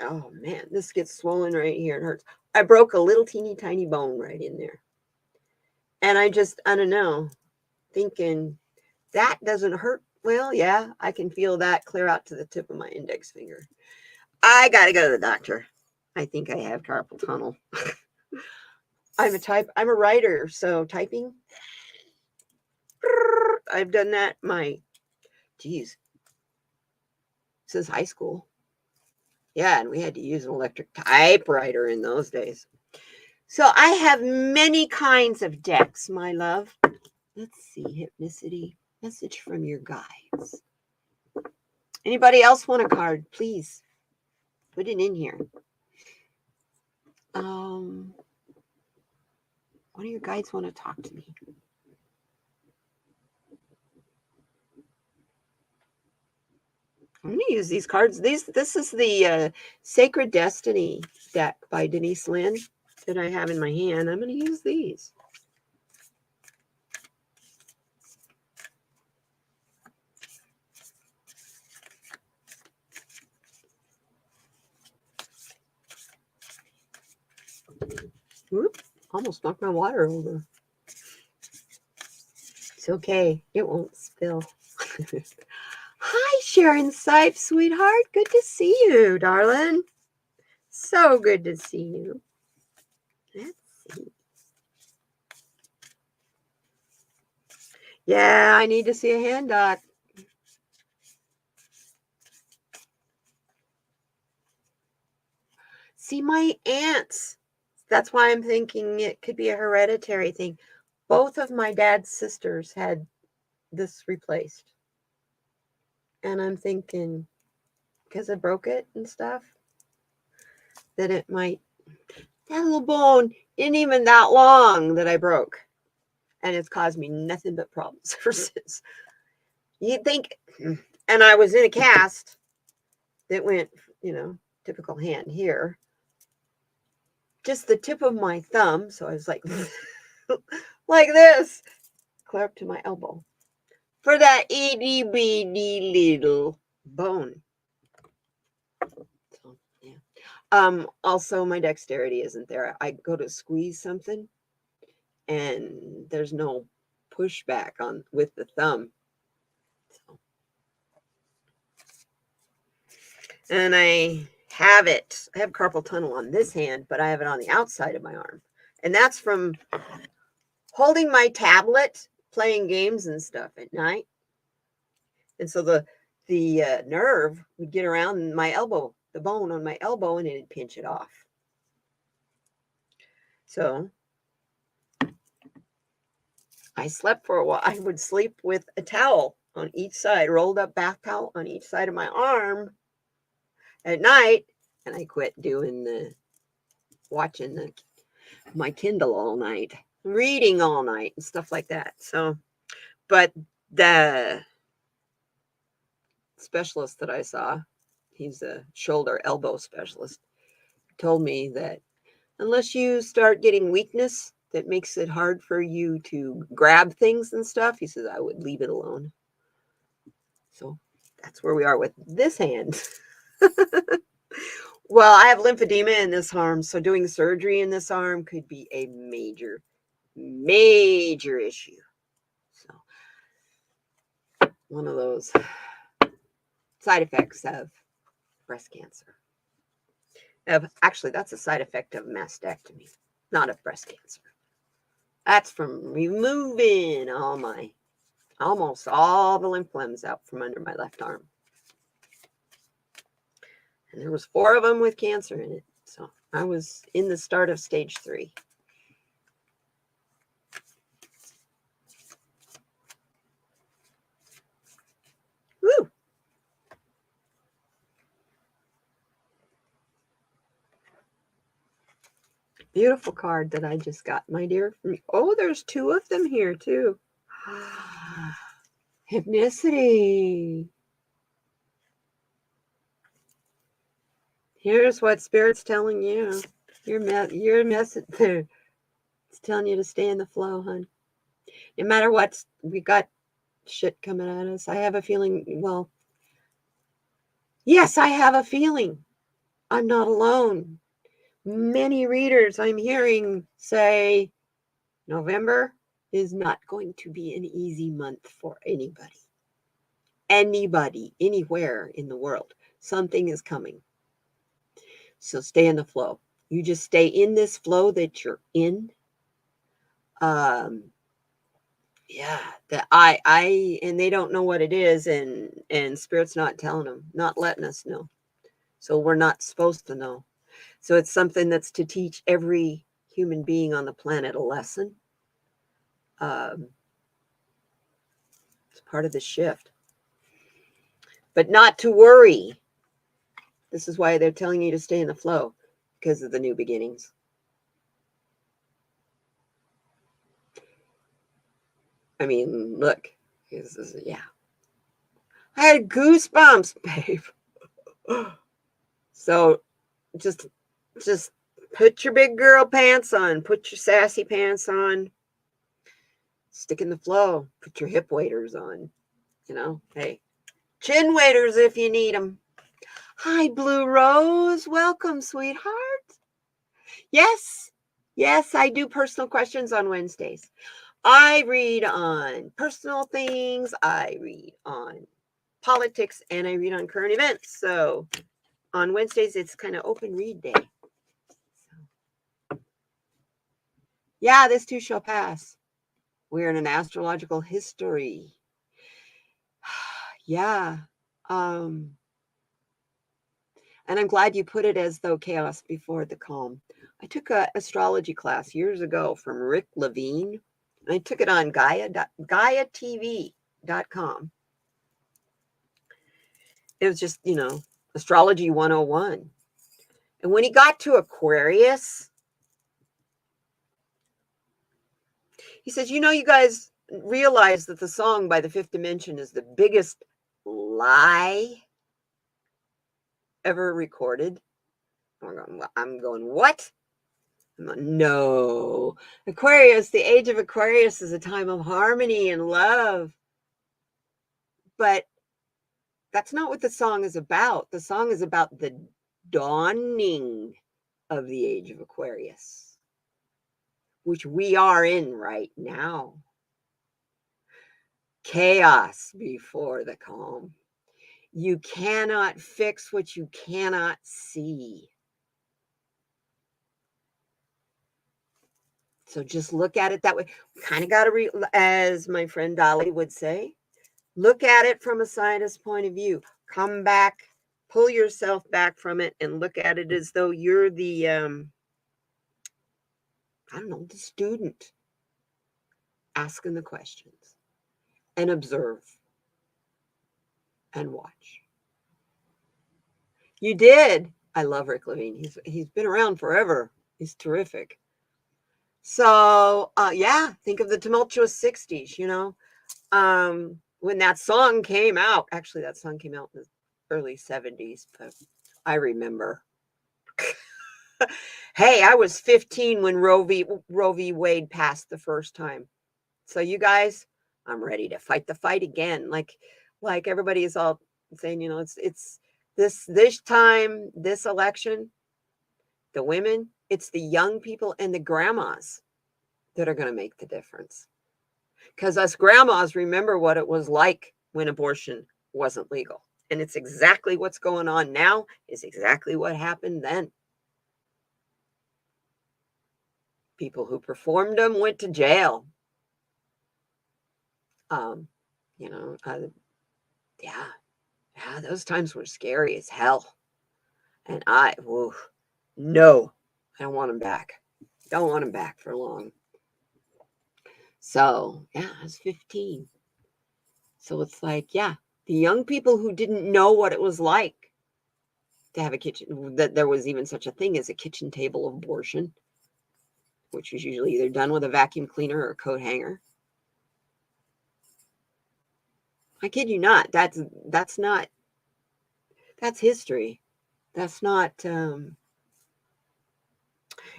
A: oh man, this gets swollen right here. It hurts. I broke a little teeny tiny bone right in there. And I don't know, thinking that doesn't hurt. Well, yeah, I can feel that clear out to the tip of my index finger. I got to go to the doctor. I think I have carpal tunnel. I'm a writer, so typing. I've done that since high school. Yeah, and we had to use an electric typewriter in those days. So I have many kinds of decks, my love. Let's see, hypnicity, message from your guides. Anybody else want a card? Please put it in here. One of your guides want to talk to me. I'm going to use these cards. This is the Sacred Destiny deck by Denise Lynn that I have in my hand. I'm going to use these. Whoop, almost knocked my water over. It's okay. It won't spill. Hi, Sharon Sipes, sweetheart. Good to see you, darling. So good to see you. Let's see. Yeah, I need to see a hand, Doc. See, my aunts. That's why I'm thinking it could be a hereditary thing. Both of my dad's sisters had this replaced. And I'm thinking, because I broke it and stuff, that it might. That little bone isn't even that long that I broke. And it's caused me nothing but problems ever since. You'd think, and I was in a cast that went, typical hand here. Just the tip of my thumb. So I was like, like this, clear up to my elbow. For that itty bitty little bone. So, yeah. Also, my dexterity isn't there. I go to squeeze something, and there's no pushback with the thumb. So. And I have carpal tunnel on this hand, but I have it on the outside of my arm. And that's from holding my tablet, playing games and stuff at night. And so the nerve would get around my elbow, the bone on my elbow, and it'd pinch it off. So I slept for a while. I would sleep with a towel on each side, rolled up bath towel on each side of my arm at night. And I quit watching my Kindle all night, reading all night and stuff like that. So, but the specialist that I saw, he's a shoulder elbow specialist, told me that unless you start getting weakness that makes it hard for you to grab things and stuff, he says I would leave it alone. So that's where we are with this hand. Well, I have lymphedema in this arm, so doing surgery in this arm could be a major, major issue. So one of those side effects of breast cancer. Actually, that's a side effect of mastectomy, not of breast cancer. That's from removing almost all the lymph limbs out from under my left arm. And there was 4 of them with cancer in it. So I was in the start of stage 3. Woo! Beautiful card that I just got, my dear. Oh, there's 2 of them here too. Hypnicity. Here's what Spirit's telling you. Your message there. It's telling you to stay in the flow, hon. No matter what, we got shit coming at us. I have a feeling, well, yes, I have a feeling. I'm not alone. Many readers I'm hearing say November, is not going to be an easy month for anybody. Anybody, anywhere in the world. Something is coming. So stay in the flow. You just stay in this flow that you're in. Yeah, that I and they don't know what it is, and Spirit's not telling them, not letting us know. So we're not supposed to know. So it's something that's to teach every human being on the planet a lesson. It's part of the shift. But not to worry. This is why they're telling you to stay in the flow, because of the new beginnings. I mean, look. This is, yeah. I had goosebumps, babe. So just put your big girl pants on. Put your sassy pants on. Stick in the flow. Put your hip waders on. You know, hey, chin waders if you need them. Hi, Blue Rose. Welcome, sweetheart. Yes, I do personal questions on Wednesdays. I read on personal things. I read on politics, and I read on current events. So on Wednesdays, it's kind of open read day. So, yeah, this too shall pass. We're in an astrological history. Yeah. And I'm glad you put it as though chaos before the calm. I took an astrology class years ago from Rick Levine. I took it on GaiaTV.com. It was just, astrology 101. And when he got to Aquarius, he says, you guys realize that the song by the Fifth Dimension is the biggest lie ever recorded. I'm going, what? I'm going, no. Aquarius, the age of Aquarius is a time of harmony and love. But that's not what the song is about. The song is about the dawning of the age of Aquarius, which we are in right now. Chaos before the calm. You cannot fix what you cannot see. So just look at it that way. Kind of got to, as my friend Dolly would say, look at it from a scientist point of view. Come back, pull yourself back from it, and look at it as though you're the, the student asking the questions, and observe and watch. You did. I love Rick Levine. He's been around forever. He's terrific. So, think of the tumultuous 60s, when that song came out. Actually, that song came out in the early 70s, but I remember. Hey, I was 15 when Roe v. Wade passed the first time. So you guys, I'm ready to fight the fight again. Like everybody is all saying, it's this time, this election, the women, it's the young people and the grandmas that are going to make the difference. Because us grandmas remember what it was like when abortion wasn't legal. And it's exactly what's going on now, is exactly what happened then. People who performed them went to jail. Those times were scary as hell. And I don't want them back. Don't want them back for long. So, I was 15. So it's like, the young people who didn't know what it was like to have a kitchen, that there was even such a thing as a kitchen table abortion, which was usually either done with a vacuum cleaner or a coat hanger. I kid you not. That's history. That's not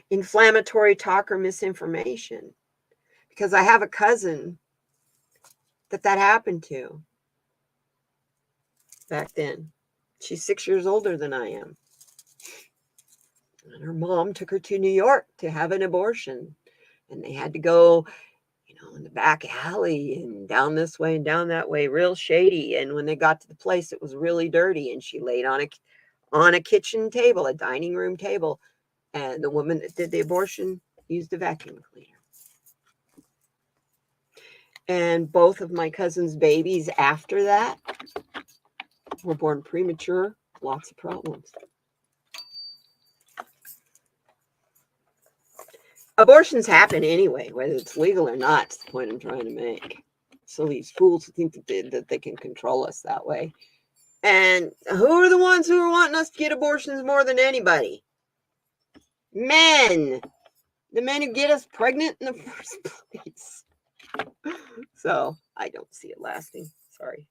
A: inflammatory talk or misinformation. Because I have a cousin that happened to back then. She's 6 years older than I am. And her mom took her to New York to have an abortion. And they had to go, in the back alley and down this way and down that way, real shady. And when they got to the place, it was really dirty. And she laid on a kitchen table, a dining room table. And the woman that did the abortion used a vacuum cleaner. And both of my cousin's babies after that were born premature, lots of problems. Abortions happen anyway, whether it's legal or not. That's the point I'm trying to make. So these fools think that they can control us that way. And who are the ones who are wanting us to get abortions more than anybody? Men. The men who get us pregnant in the first place. So I don't see it lasting. Sorry.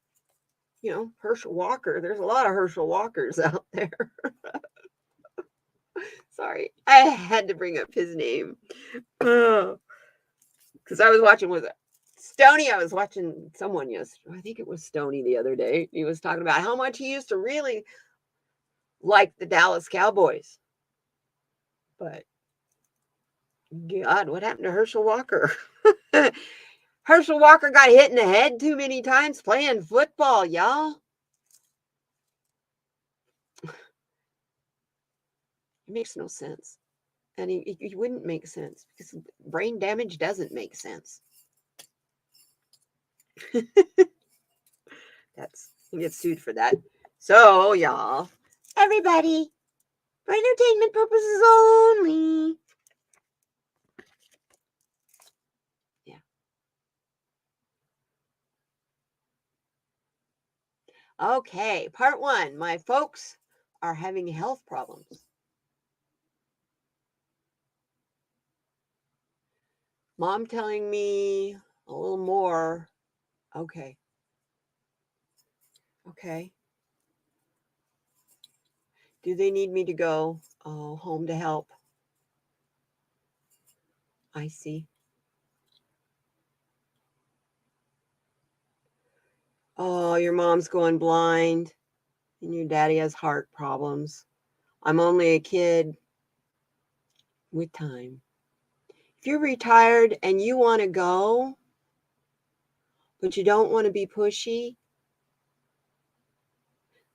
A: Herschel Walker. There's a lot of Herschel Walkers out there. Sorry. I had to bring up his name. Because I was watching with Stoney. I was watching someone yesterday. I think it was Stoney the other day. He was talking about how much he used to really like the Dallas Cowboys. But God, what happened to Herschel Walker? Herschel Walker got hit in the head too many times playing football, y'all. It makes no sense. And he wouldn't make sense because brain damage doesn't make sense. You get sued for that. So, y'all, everybody, for entertainment purposes only. Yeah. Okay, part 1. My folks are having health problems. Mom telling me a little more. Okay. Do they need me to go home to help? I see. Oh, your mom's going blind and your daddy has heart problems. I'm only a kid with time. If you're retired and you want to go, but you don't want to be pushy,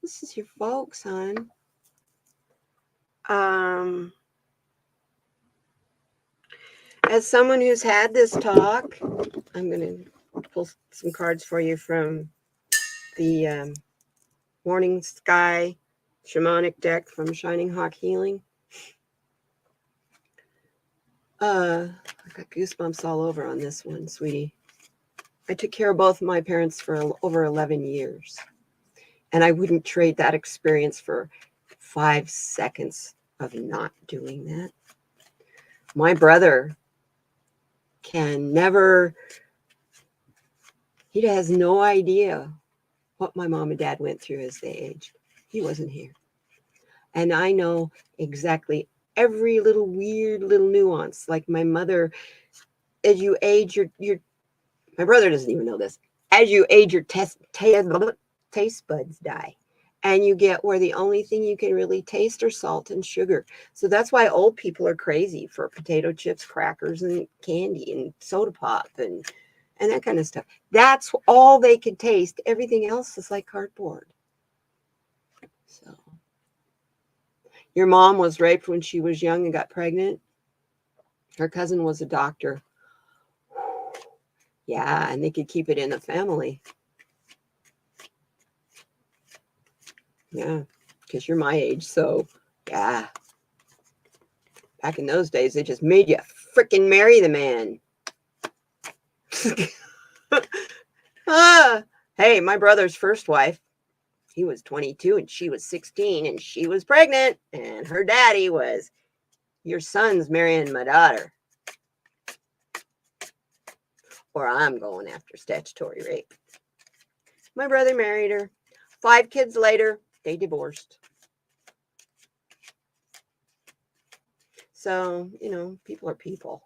A: this is your folks, hon. As someone who's had this talk, I'm going to pull some cards for you from the Morning Sky Shamanic deck from Shining Hawk Healing. I got goosebumps all over on this one, sweetie. I took care of both of my parents for over 11 years. And I wouldn't trade that experience for 5 seconds of not doing that. My brother can never, he has no idea what my mom and dad went through as they aged. He wasn't here. And I know exactly every little weird little nuance. Like my mother, as you age, your my brother doesn't even know this. As you age, your taste buds die. And you get where the only thing you can really taste are salt and sugar. So that's why old people are crazy for potato chips, crackers, and candy, and soda pop, and that kind of stuff. That's all they can taste. Everything else is like cardboard. So your mom was raped when she was young and got pregnant. Her cousin was a doctor. Yeah, and they could keep it in the family. Yeah, because you're my age, so yeah. Back in those days, they just made you freaking marry the man. Hey, my brother's first wife, he was 22 and she was 16 and she was pregnant, and her daddy was, your son's marrying my daughter, or I'm going after statutory rape. My brother married her. 5 kids later, they divorced. So, people are people.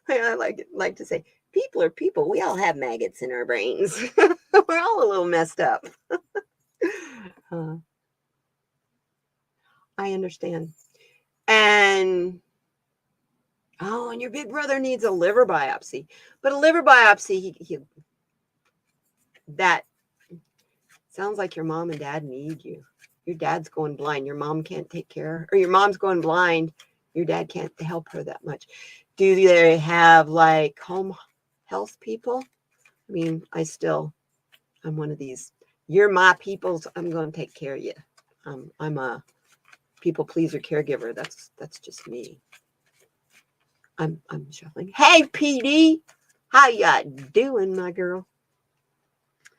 A: I like to say, people are people. We all have maggots in our brains. We're all a little messed up. I understand. And Oh, and your big brother needs a liver biopsy. But a liver biopsy, that sounds like your mom and dad need you. Your dad's going blind. Your mom can't take care, or your mom's going blind. Your dad can't help her that much. Do they have like home health people? I mean, I'm one of these. You're my people's. I'm going to take care of you. I'm a people pleaser caregiver. That's just me. I'm shuffling. Hey, PD, how ya doing, my girl?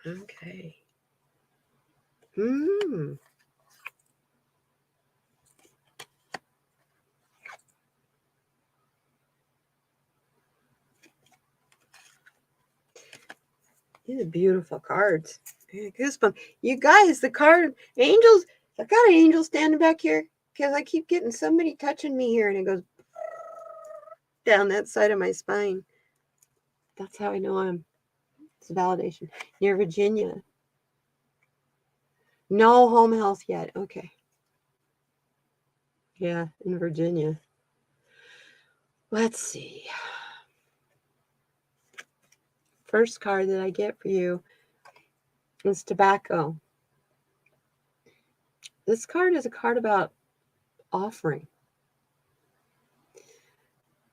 A: Okay. Hmm. These are beautiful cards. Goosebumps. You guys, the card angels. I got an angel standing back here because I keep getting somebody touching me here, and it goes down that side of my spine. That's how I know it's a validation. Near Virginia. No home health yet. Okay. Yeah, in Virginia. Let's see. First card that I get for you is tobacco. This card is a card about offering.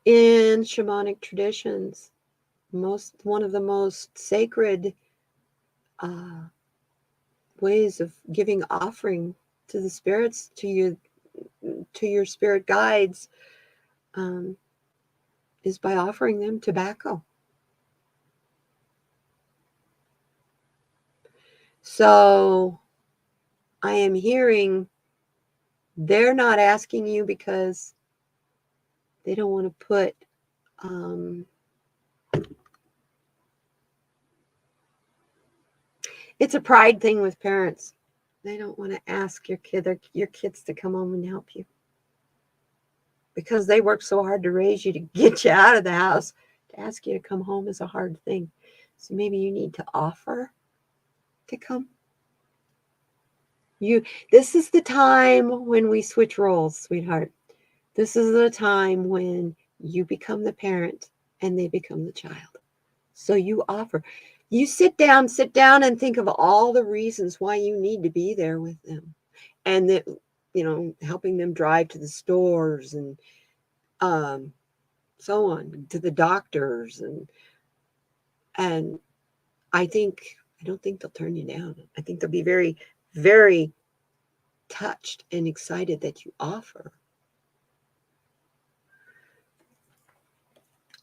A: In shamanic traditions, one of the most sacred ways of giving offering to the spirits, to your spirit guides, is by offering them tobacco. So I am hearing they're not asking you because they don't want to put it's a pride thing with parents. They don't want to ask your kids to come home and help you because they work so hard to raise you, to get you out of the house. To ask you to come home is a hard thing. So maybe you need to offer to come. This is the time when we switch roles, sweetheart. This is the time when you become the parent and they become the child. So you offer. You sit down and think of all the reasons why you need to be there with them. And that, helping them drive to the stores and so on, to the doctors. And I don't think they'll turn you down. I think they'll be very, very touched and excited that you offer.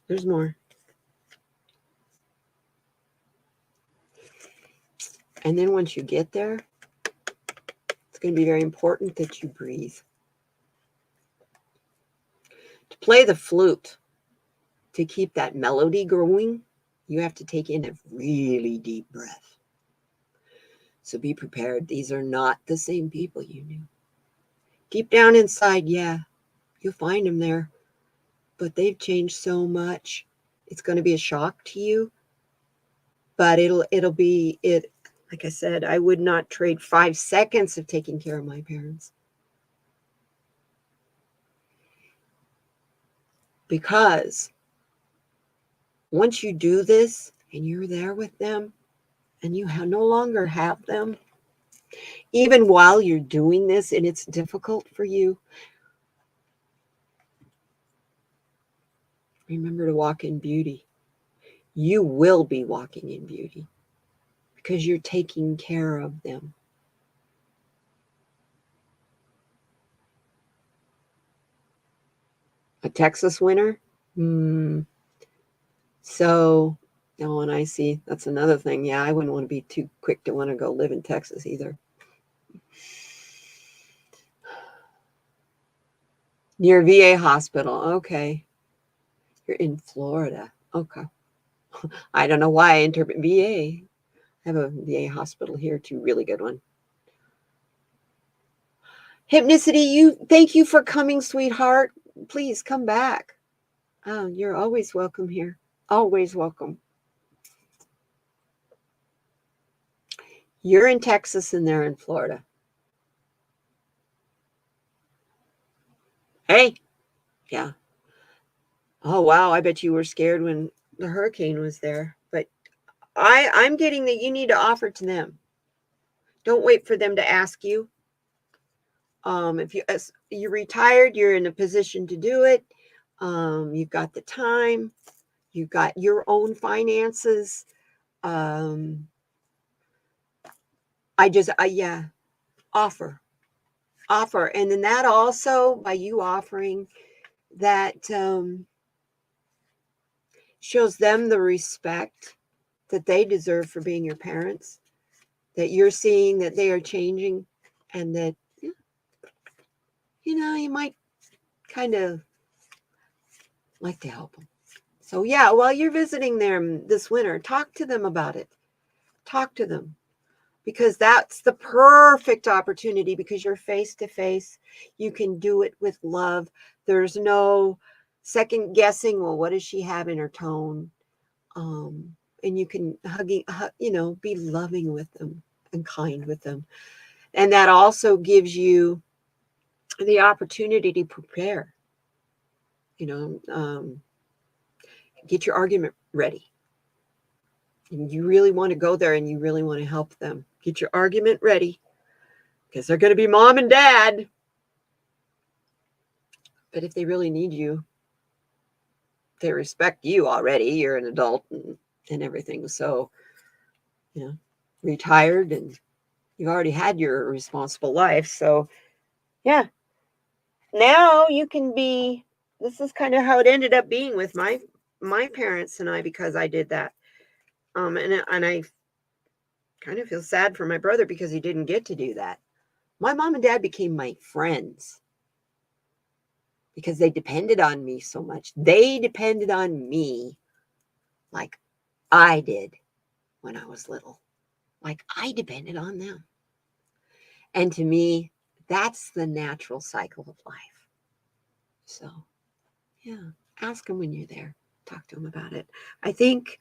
A: There's more. And then once you get there, it's going to be very important that you breathe. To play the flute, to keep that melody going, you have to take in a really deep breath. So be prepared. These are not the same people you knew. Deep down inside, yeah, you'll find them there. But they've changed so much. It's going to be a shock to you. But it'll be it. Like I said, I would not trade 5 seconds of taking care of my parents. Because once you do this and you're there with them and you no longer have them, even while you're doing this and it's difficult for you, remember to walk in beauty. You will be walking in beauty because you're taking care of them. A Texas winter? So, and I see that's another thing. Yeah, I wouldn't want to be too quick to want to go live in Texas either. Near VA hospital. Okay. You're in Florida. Okay. I don't know why I interpret VA. I have a VA hospital here too. Really good one. Hypnicity, thank you for coming, sweetheart. Please come back. Oh, you're always welcome here. Always welcome. You're in Texas and they're in Florida. Hey, yeah. Oh, wow. I bet you were scared when the hurricane was there. But I'm getting that you need to offer to them. Don't wait for them to ask you. If you're retired, you're in a position to do it. You've got the time. You've got your own finances. Um, yeah, offer. And then that also, by you offering, that shows them the respect that they deserve for being your parents, that you're seeing that they are changing, and that, you might kind of like to help them. So yeah, while you're visiting them this winter, talk to them about it. Talk to them, because that's the perfect opportunity, because you're face to face. You can do it with love. There's no second guessing, well, what does she have in her tone? And you can be loving with them and kind with them. And that also gives you the opportunity to prepare, get your argument ready. And you really want to go there and you really want to help them. Get your argument ready, because they're going to be mom and dad. But if they really need you, they respect you already. You're an adult and everything. So, retired, and you've already had your responsible life. So, yeah. Now you can be, this is kind of how it ended up being with my parents and I, because I did that. And I kind of feel sad for my brother because he didn't get to do that. My mom and dad became my friends because they depended on me so much. They depended on me like I did when I was little. Like I depended on them. And to me, that's the natural cycle of life. So, yeah, ask them when you're there. Talk to them about it. I think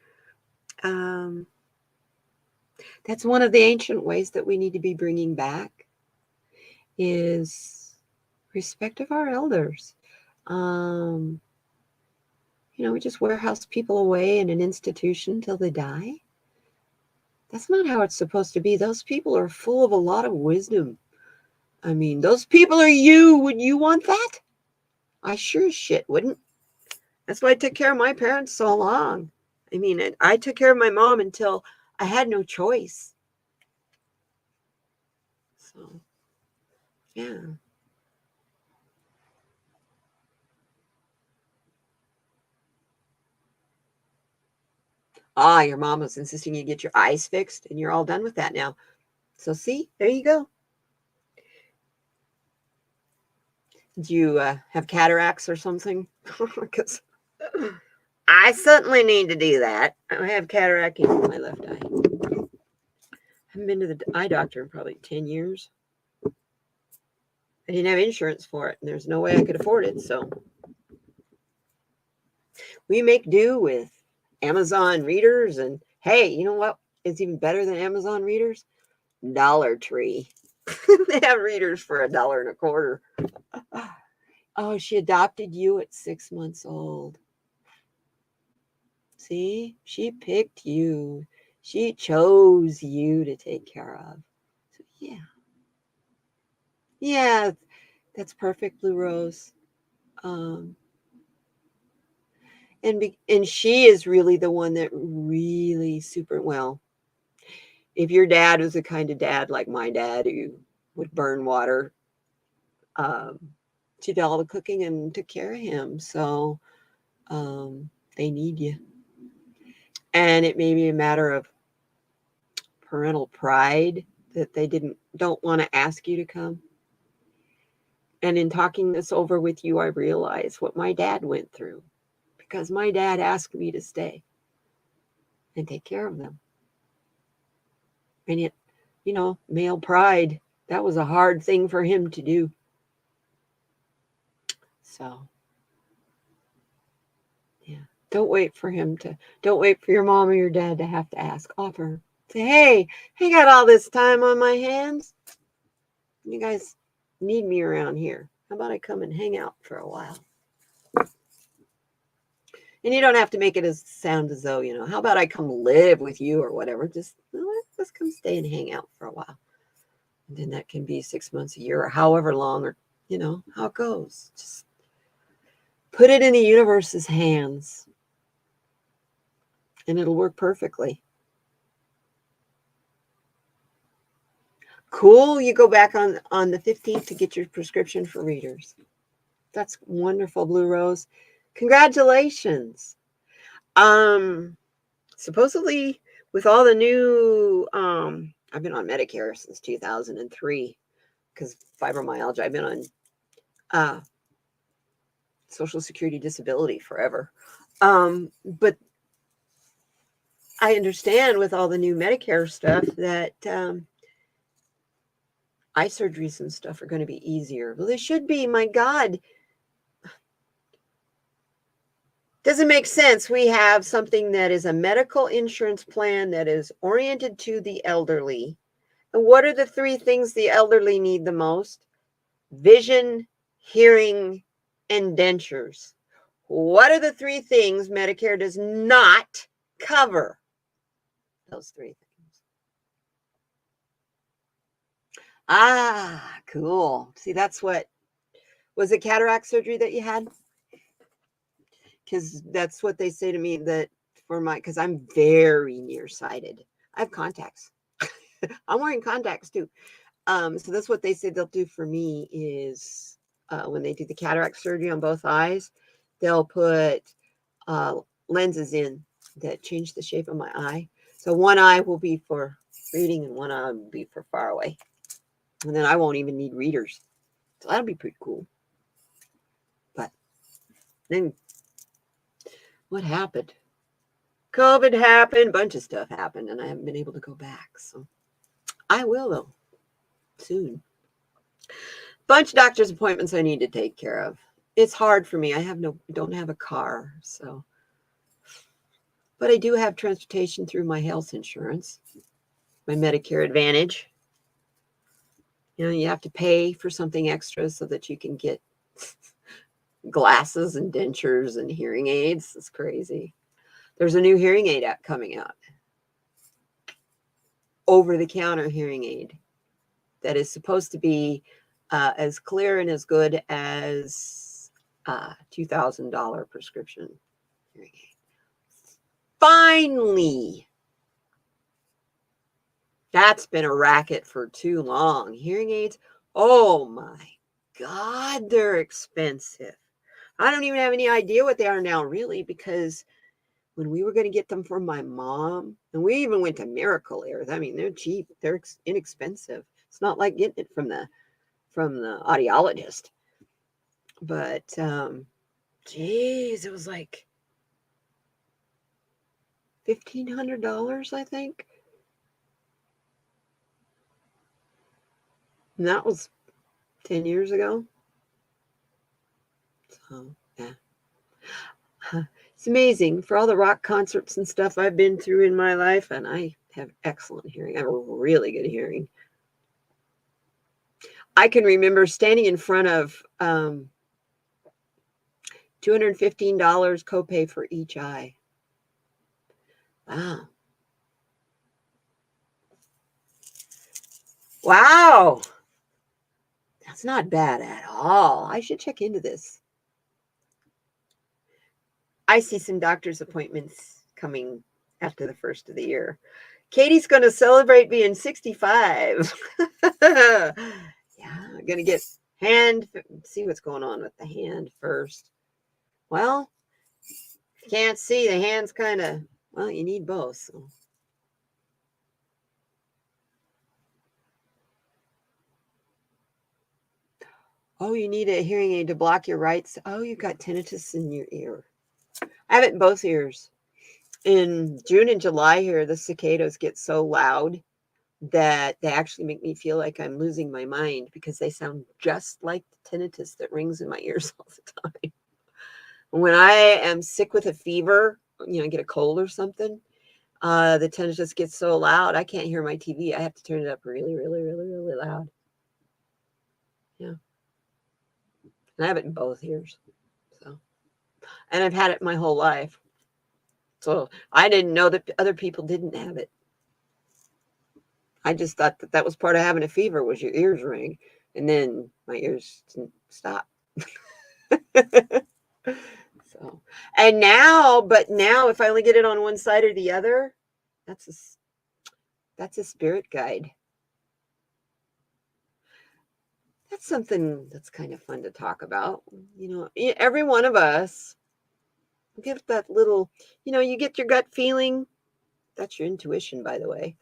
A: that's one of the ancient ways that we need to be bringing back, is respect of our elders. We just warehouse people away in an institution till they die. That's not how it's supposed to be. Those people are full of a lot of wisdom. I mean, those people are you. Would you want that? I sure as shit wouldn't. That's why I took care of my parents so long. I mean, I took care of my mom until I had no choice. So, yeah. Your mom was insisting you get your eyes fixed, and you're all done with that now. So see, there you go. Do you have cataracts or something? Because I certainly need to do that. I have cataract in my left eye. I haven't been to the eye doctor in probably 10 years. I didn't have insurance for it, and there's no way I could afford it. So we make do with Amazon readers. And hey, you know what is even better than Amazon readers? Dollar Tree. They have readers for $1.25. Oh, she adopted you at 6 months old. See, she picked you. She chose you to take care of. So, yeah. Yeah, that's perfect, Blue Rose. And she is really the one that really super well. If your dad was the kind of dad like my dad, who would burn water, she did all the cooking and took care of him. So they need you. And it may be a matter of parental pride that they don't want to ask you to come. And in talking this over with you, I realized what my dad went through, because my dad asked me to stay and take care of them. And yet, male pride, that was a hard thing for him to do. So, yeah, don't wait for your mom or your dad to have to ask. Offer. Say, hey, I got all this time on my hands. You guys need me around here. How about I come and hang out for a while? And you don't have to make it sound as though, how about I come live with you or whatever. Just, let's come stay and hang out for a while. And then that can be 6 months, a year, or however long, or, how it goes. Just put it in the universe's hands and it'll work perfectly. Cool. You go back on the 15th to get your prescription for readers. That's wonderful, Blue Rose. Congratulations. Supposedly with all the new, I've been on Medicare since 2003 because fibromyalgia. I've been on Social Security disability forever. But I understand with all the new Medicare stuff that eye surgeries and stuff are going to be easier. Well, they should be. My God. Doesn't make sense. We have something that is a medical insurance plan that is oriented to the elderly. And what are the 3 things the elderly need the most? Vision, hearing, and dentures. What are the 3 things Medicare does not cover? Those 3 things. Ah, cool. See, that's what, was it cataract surgery that you had? Because that's what they say to me that because I'm very nearsighted. I have contacts. I'm wearing contacts too. So that's what they say they'll do for me is when they do the cataract surgery on both eyes, they'll put lenses in that change the shape of my eye. So one eye will be for reading and one eye will be for far away. And then I won't even need readers. So that'll be pretty cool. But then what happened? COVID happened, a bunch of stuff happened, and I haven't been able to go back. So I will, though, soon. Bunch of doctor's appointments I need to take care of. It's hard for me. I don't have a car, so. But I do have transportation through my health insurance, my Medicare Advantage. You have to pay for something extra so that you can get glasses and dentures and hearing aids. It's crazy. There's a new hearing aid app coming out. Over-the-counter hearing aid that is supposed to be as clear and as good as $2,000 prescription hearing aid. Finally! That's been a racket for too long. Hearing aids, oh my God, they're expensive. I don't even have any idea what they are now, really, because when we were going to get them from my mom, and we even went to Miracle Ears. I mean, they're cheap. They're inexpensive. It's not like getting it from the audiologist. But, geez, it was like $1,500, I think. And that was 10 years ago. So, yeah. It's amazing for all the rock concerts and stuff I've been through in my life, and I have excellent hearing. I have a really good hearing. I can remember standing in front of $215 copay for each eye. Wow. Wow. That's not bad at all. I should check into this. I see some doctor's appointments coming after the first of the year. Katie's going to celebrate being 65. Yeah, I'm going to get see what's going on with the hand first. Well, you can't see, the hand's kind of, well, you need both. So. Oh, you need a hearing aid to block your rights. Oh, you've got tinnitus in your ear. I have it in both ears. In June and July here, the cicadas get so loud that they actually make me feel like I'm losing my mind because they sound just like the tinnitus that rings in my ears all the time. When I am sick with a fever, get a cold or something, the tinnitus gets so loud, I can't hear my TV. I have to turn it up really, really, really, really loud. Yeah. And I have it in both ears. So, And I've had it my whole life. So I didn't know that other people didn't have it. I just thought that that was part of having a fever was your ears ring. And then my ears didn't stop. So, and now, but now if I only get it on one side or the other, that's a spirit guide. That's something that's kind of fun to talk about. You know, every one of us get that little, you get your gut feeling. That's your intuition, by the way.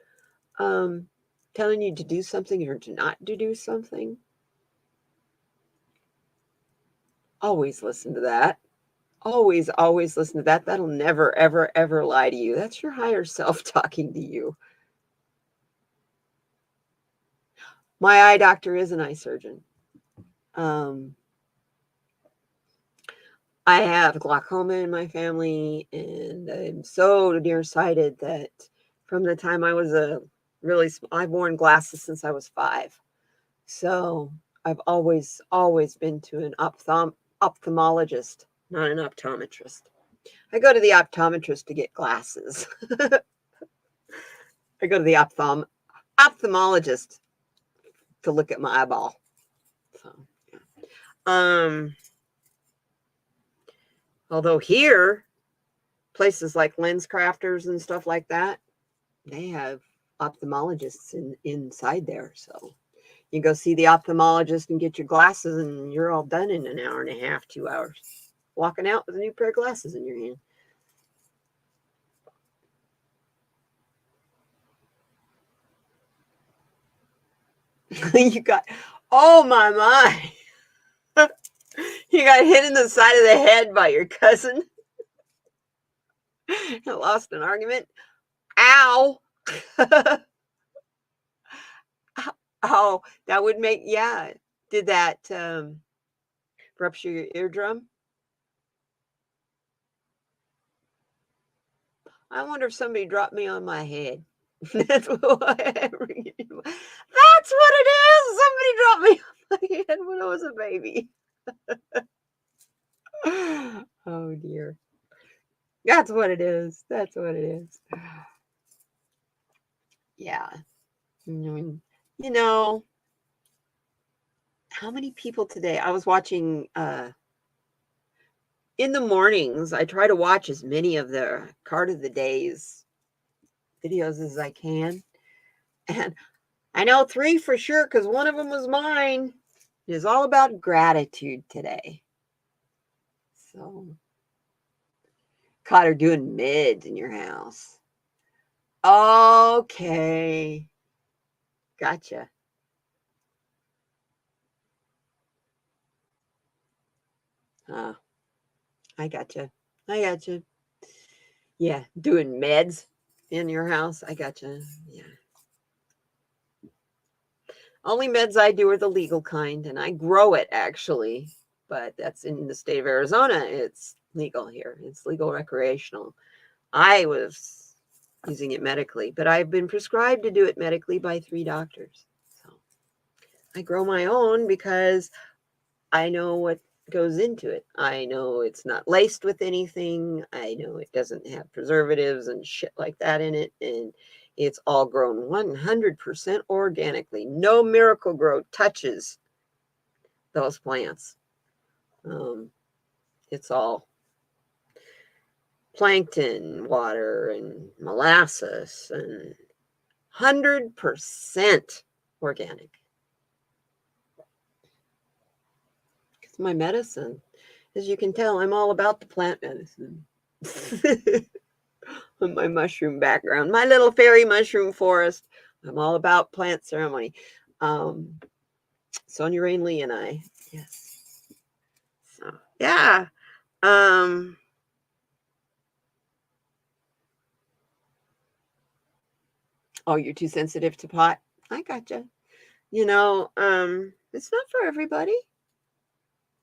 A: Telling you to do something or to not do something. Always listen to that. Always listen to that. That'll never, ever, ever lie to you. That's your higher self talking to you. My eye doctor is an eye surgeon. I have glaucoma in my family, and I'm so nearsighted that from the time I was I've worn glasses since I was 5. So I've always been to an ophthalmologist, not an optometrist. I go to the optometrist to get glasses. I go to the ophthalmologist to look at my eyeball. So, yeah. Although here, places like Lens Crafters and stuff like that, they have ophthalmologists inside there. So you go see the ophthalmologist and get your glasses, and you're all done in an hour and a half, 2 hours. Walking out with a new pair of glasses in your hand. You got, oh my. You got hit in the side of the head by your cousin. Lost an argument. Ow. Oh, that would make, yeah. Did that rupture your eardrum? I wonder if somebody dropped me on my head. That's what it is. Somebody dropped me on my head when I was a baby. Oh dear. That's what it is. That's what it is. Yeah. How many people today? I was watching in the mornings. I try to watch as many of the card of the days videos as I can. And I know 3 for sure because one of them was mine. It is all about gratitude today. So, caught her doing mids in your house. Okay. Gotcha. I gotcha. Yeah, doing meds in your house. I gotcha. Yeah. Only meds I do are the legal kind, and I grow it actually, but that's in the state of Arizona. It's legal here. It's legal recreational. I was using it medically, but I've been prescribed to do it medically by 3 doctors. So I grow my own because I know what goes into it. I know it's not laced with anything. I know it doesn't have preservatives and shit like that in it. And it's all grown 100% organically. No miracle grow touches those plants. It's all plankton, water, and molasses, and 100% organic. It's my medicine. As you can tell, I'm all about the plant medicine. My mushroom background, my little fairy mushroom forest. I'm all about plant ceremony. Sonia Rain Lee and I. Yes. So yeah. Oh, you're too sensitive to pot. I gotcha. It's not for everybody,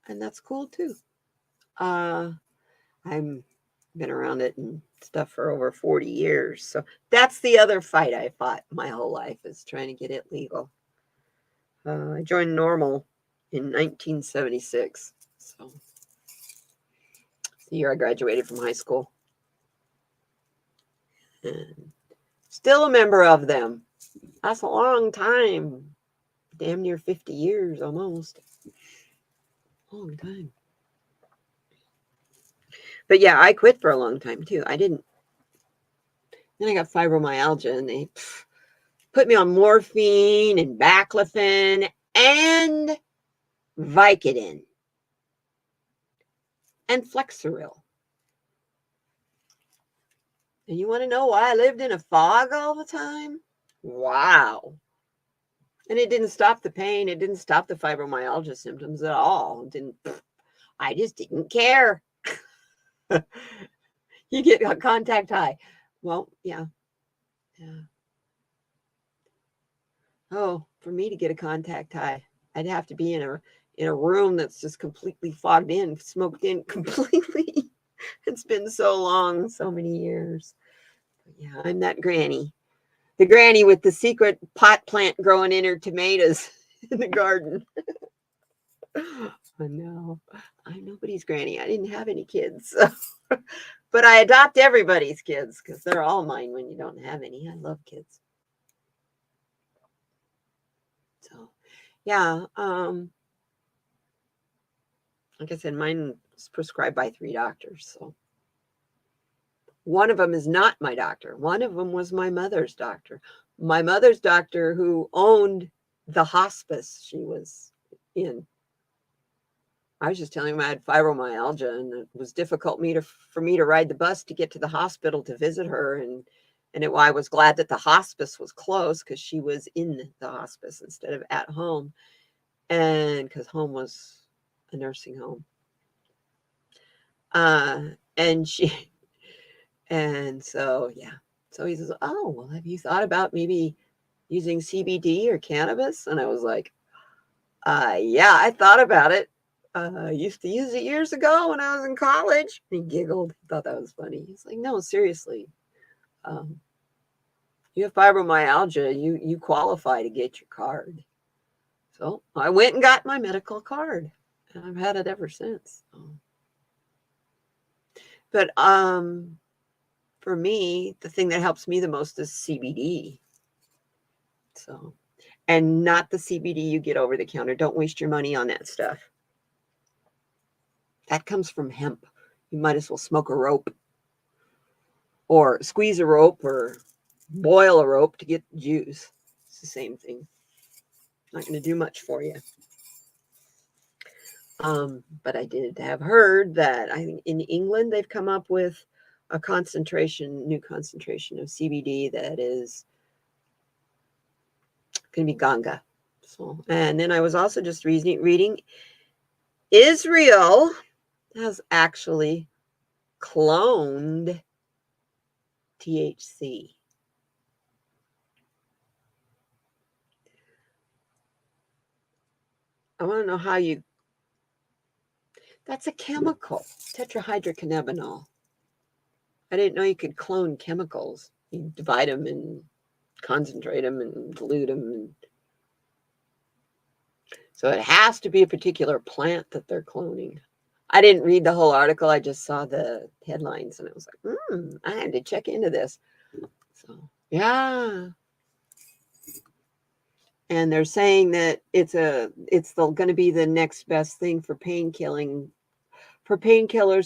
A: and that's cool too. I'm been around it and stuff for over 40 years. So that's the other fight I fought my whole life, is trying to get it legal. I joined Normal in 1976. So the year I graduated from high school. And still a member of them. That's a long time. Damn near 50 years almost. Long time. But yeah, I quit for a long time too. I didn't. Then I got fibromyalgia and they put me on morphine and baclofen and Vicodin and Flexeril. And you want to know why I lived in a fog all the time? Wow. And it didn't stop the pain. It didn't stop the fibromyalgia symptoms at all. I just didn't care. You get a contact high. Well, yeah. Oh, for me to get a contact high, I'd have to be in a room that's just completely fogged in, smoked in completely. It's been so long, so many years. Yeah, I'm that granny. The granny with the secret pot plant growing in her tomatoes in the garden. Oh, no, I'm nobody's granny. I didn't have any kids. But I adopt everybody's kids because they're all mine when you don't have any. I love kids. So, yeah. Like I said, mine was prescribed by 3 doctors. So one of them is not my doctor. One of them was my mother's doctor. My mother's doctor who owned the hospice she was in. I was just telling him I had fibromyalgia and it was difficult for me to ride the bus to get to the hospital to visit her. And I was glad that the hospice was close because she was in the hospice instead of at home. And because home was a nursing home. And so, yeah. So he says, oh, well, have you thought about maybe using CBD or cannabis? And I was like, yeah, I thought about it. I used to use it years ago when I was in college. And he giggled. He thought that was funny. He's like, no, seriously. You have fibromyalgia. You qualify to get your card. So I went and got my medical card. And I've had it ever since. But for me, the thing that helps me the most is CBD. So, and not the CBD you get over the counter. Don't waste your money on that stuff. That comes from hemp. You might as well smoke a rope or squeeze a rope or boil a rope to get the juice. It's the same thing. Not going to do much for you. But I did have heard that I think in England they've come up with a new concentration of CBD that is going to be Ganga. So, and then I was also just reading Israel has actually cloned THC. I want to know how that's a chemical, tetrahydrocannabinol. I didn't know you could clone chemicals. You divide them and concentrate them and dilute them. And so it has to be a particular plant that they're cloning. I didn't read the whole article. I just saw the headlines and I was like, I had to check into this. So, yeah. And they're saying that it's going to be the next best thing for painkillers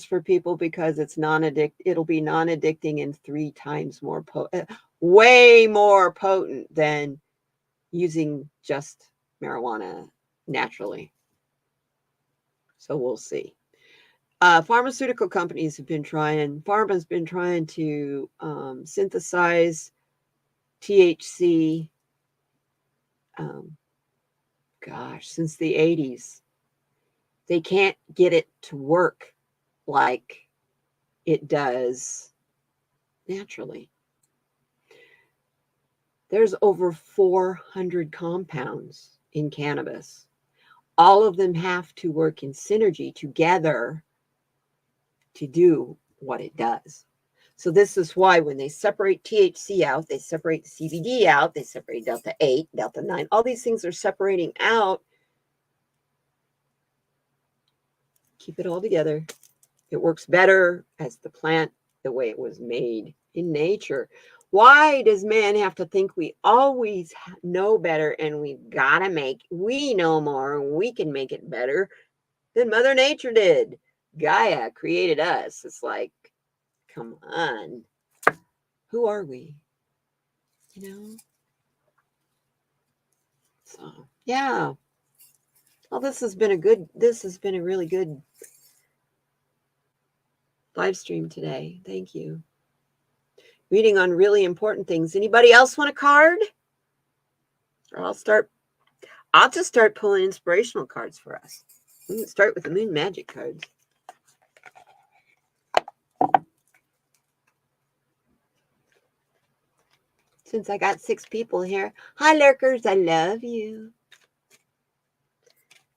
A: for people because it'll be non-addicting and 3 times more potent, way more potent than using just marijuana naturally. So we'll see. Pharmaceutical companies pharma's been trying to synthesize THC since the 80s. They can't get it to work like it does naturally. There's over 400 compounds in cannabis. All of them have to work in synergy together to do what it does. So this is why when they separate THC out, they separate CBD out, they separate Delta 8, Delta 9, all these things are separating out. Keep it all together It works better as the plant, the way it was made in nature. Why does man have to think we always know better and we know more and we can make it better than Mother Nature did? Gaia created us. It's like, come on. Who are we? You know? So, yeah. Well, this has been a really good live stream today. Thank you. Reading on really important things. Anybody else want a card? Or I'll just start pulling inspirational cards for us. We can start with the moon magic cards. Since I got 6 people here. Hi, lurkers. I love you.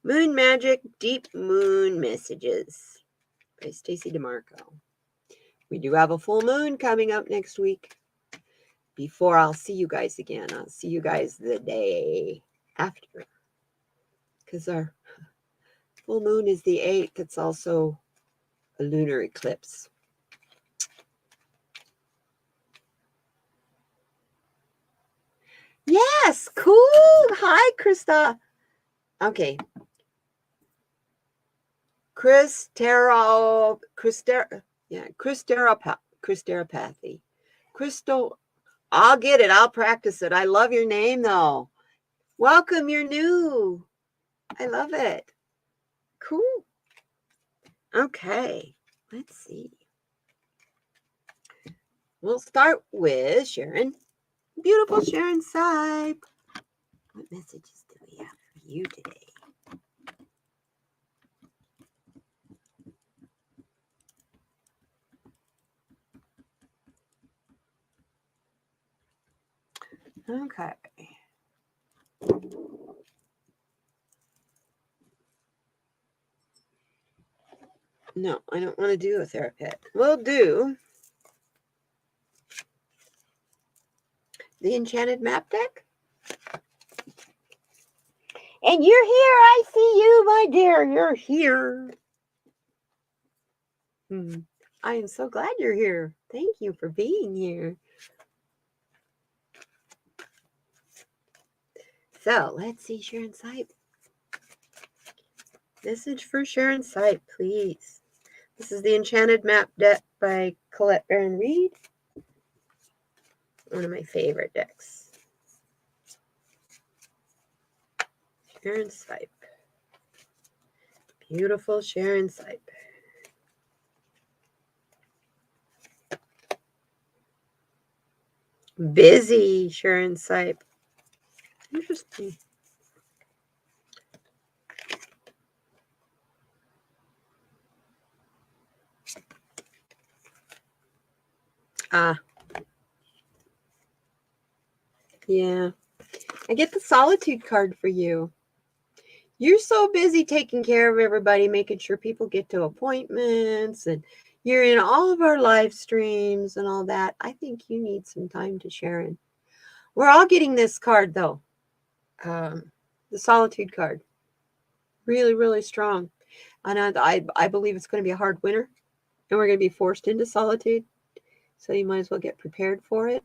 A: Moon Magic Deep Moon Messages by Stacey DeMarco. We do have a full moon coming up next week. Before I'll see you guys again. I'll see you guys the day after. Because our full moon is the 8th. It's also a lunar eclipse. Yes, cool. Hi, Krista. Okay. Christeropathy. Crystal, I'll get it. I'll practice it. I love your name, though. Welcome, you're new. I love it. Cool. Okay, let's see. We'll start with Sharon. Beautiful Sharon Sipe. What messages do we have for you today? Okay. No, I don't want to do a therapist. We'll do the Enchanted Map deck. And you're here. I see you, my dear. You're here. I am so glad you're here. Thank you for being here. So let's see Sharon Sipe. Message for Sharon Sipe, please. This is the Enchanted Map deck by Colette Baron Reed. One of my favorite decks. Sharon Sipe. Beautiful Sharon Sipe. Busy Sharon Sipe. Interesting. Yeah. I get the Solitude card for you. You're so busy taking care of everybody, making sure people get to appointments, and you're in all of our live streams and all that. I think you need some time to Sharon. We're all getting this card, though. The Solitude card. Really, really strong. And I believe it's going to be a hard winter, and we're going to be forced into solitude. So you might as well get prepared for it.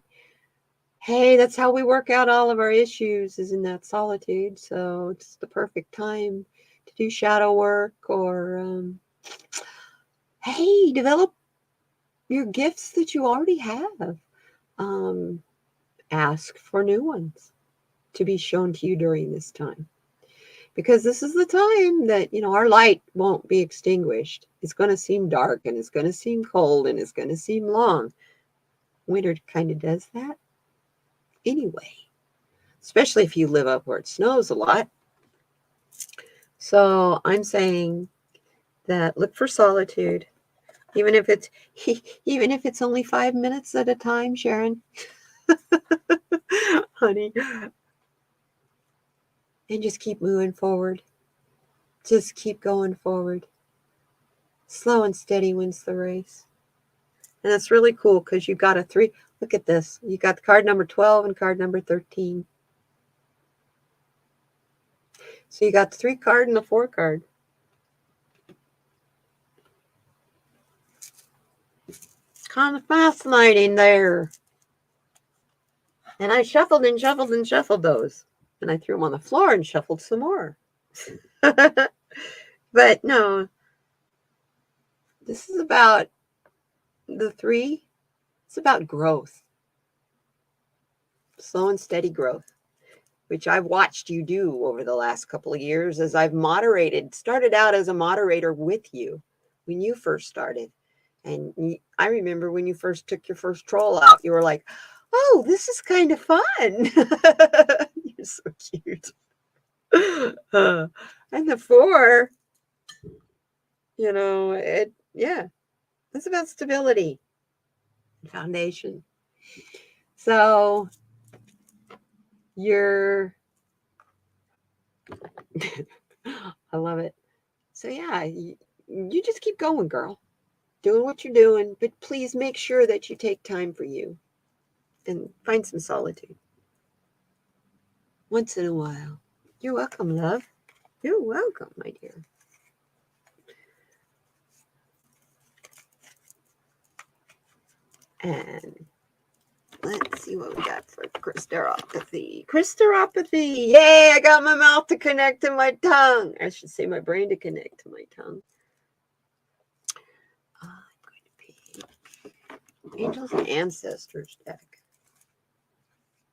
A: Hey, that's how we work out all of our issues, is in that solitude. So it's the perfect time to do shadow work or, hey, develop your gifts that you already have. Ask for new ones to be shown to you during this time. Because this is the time that, our light won't be extinguished. It's going to seem dark and it's going to seem cold and it's going to seem long. Winter kind of does that anyway, especially if you live up where it snows a lot. So I'm saying that look for solitude, even if it's only 5 minutes at a time, Sharon. Honey. And just keep moving forward. Just keep going forward. Slow and steady wins the race. And that's really cool because you got a 3. Look at this. You got the card number 12 and card number 13. So you got the 3 card and the 4 card. kind of fascinating there. And I shuffled and shuffled and shuffled those. And I threw them on the floor and shuffled some more. But no, this is about the 3. It's about growth. Slow and steady growth, which I've watched you do over the last couple of years as I've started out as a moderator with you when you first started. And I remember when you first took your first troll out, you were like, oh, this is kind of fun. You're so cute. And the 4, it's about stability and foundation. So I love it. So yeah, you just keep going, girl, doing what you're doing, but please make sure that you take time for you and find some solitude once in a while. You're welcome, love. You're welcome, my dear. And let's see what we got for Christeropathy. Christeropathy. Yay, I got my mouth to connect to my tongue. I should say my brain to connect to my tongue. I'm going to pick Angels and Ancestors deck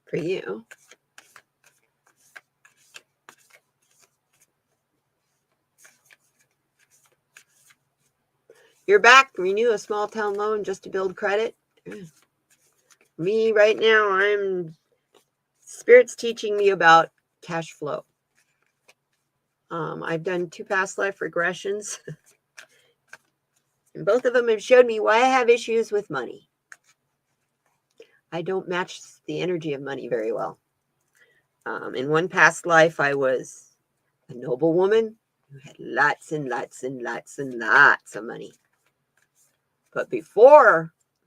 A: for you. You're back. Renew a small town loan just to build credit. Me right now, Spirit's teaching me about cash flow. I've done 2 past life regressions. And both of them have showed me why I have issues with money. I don't match the energy of money very well. In one past life, I was a noblewoman who had lots and lots and lots and lots of money. But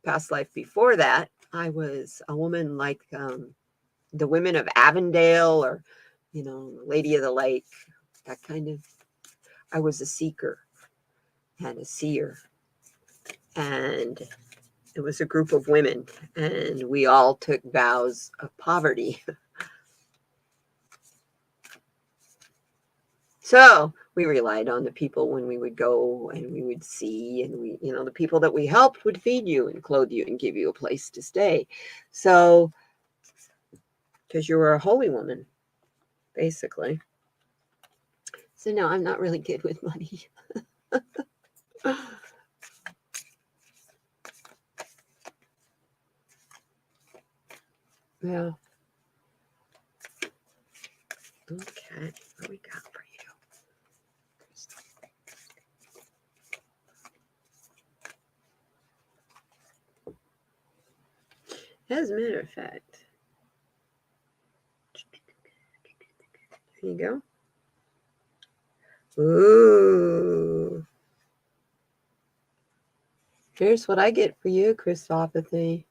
A: past life before that, I was a woman like the women of Avondale or, Lady of the Lake, that kind of. I was a seeker and a seer. And it was a group of women, and we all took vows of poverty. So we relied on the people when we would go and we would see, and the people that we helped would feed you and clothe you and give you a place to stay. So, because you were a holy woman, basically. So no, I'm not really good with money. Yeah. Okay, what we got for you? As a matter of fact, there you go. Ooh. Here's what I get for you, Christopathy.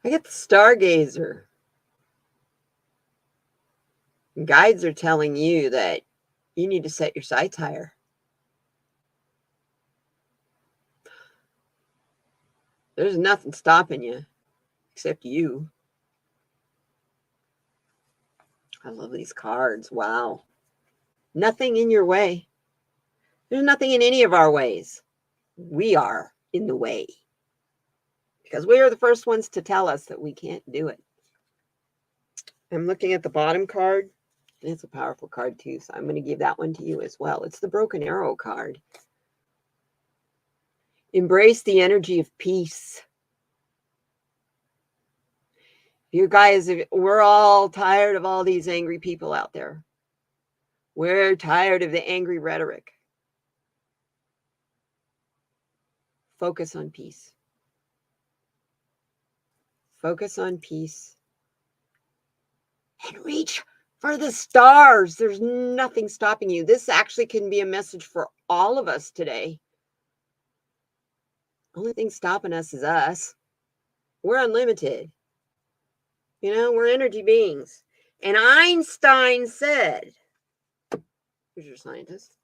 A: I get the Stargazer. Guides are telling you that you need to set your sights higher. There's nothing stopping you except you. I love these cards. Wow. Nothing in your way. There's nothing in any of our ways. We are in the way. Because we are the first ones to tell us that we can't do it. I'm looking at the bottom card. It's a powerful card too, so I'm going to give that one to you as well. It's the Broken Arrow card. Embrace the energy of peace. You guys, we're all tired of all these angry people out there. We're tired of the angry rhetoric. Focus on peace. Focus on peace. And reach for the stars. There's nothing stopping you. This actually can be a message for all of us today. Only thing stopping us is us. We're unlimited. We're energy beings. And Einstein said, who's your scientist?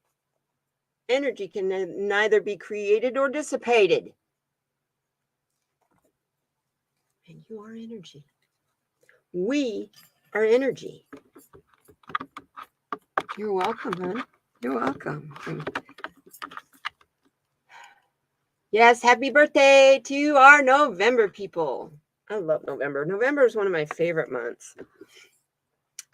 A: Energy can neither be created or dissipated. And you are energy. We are energy. You're welcome, hon. You're welcome. Yes, happy birthday to our November people. I love November. November is one of my favorite months.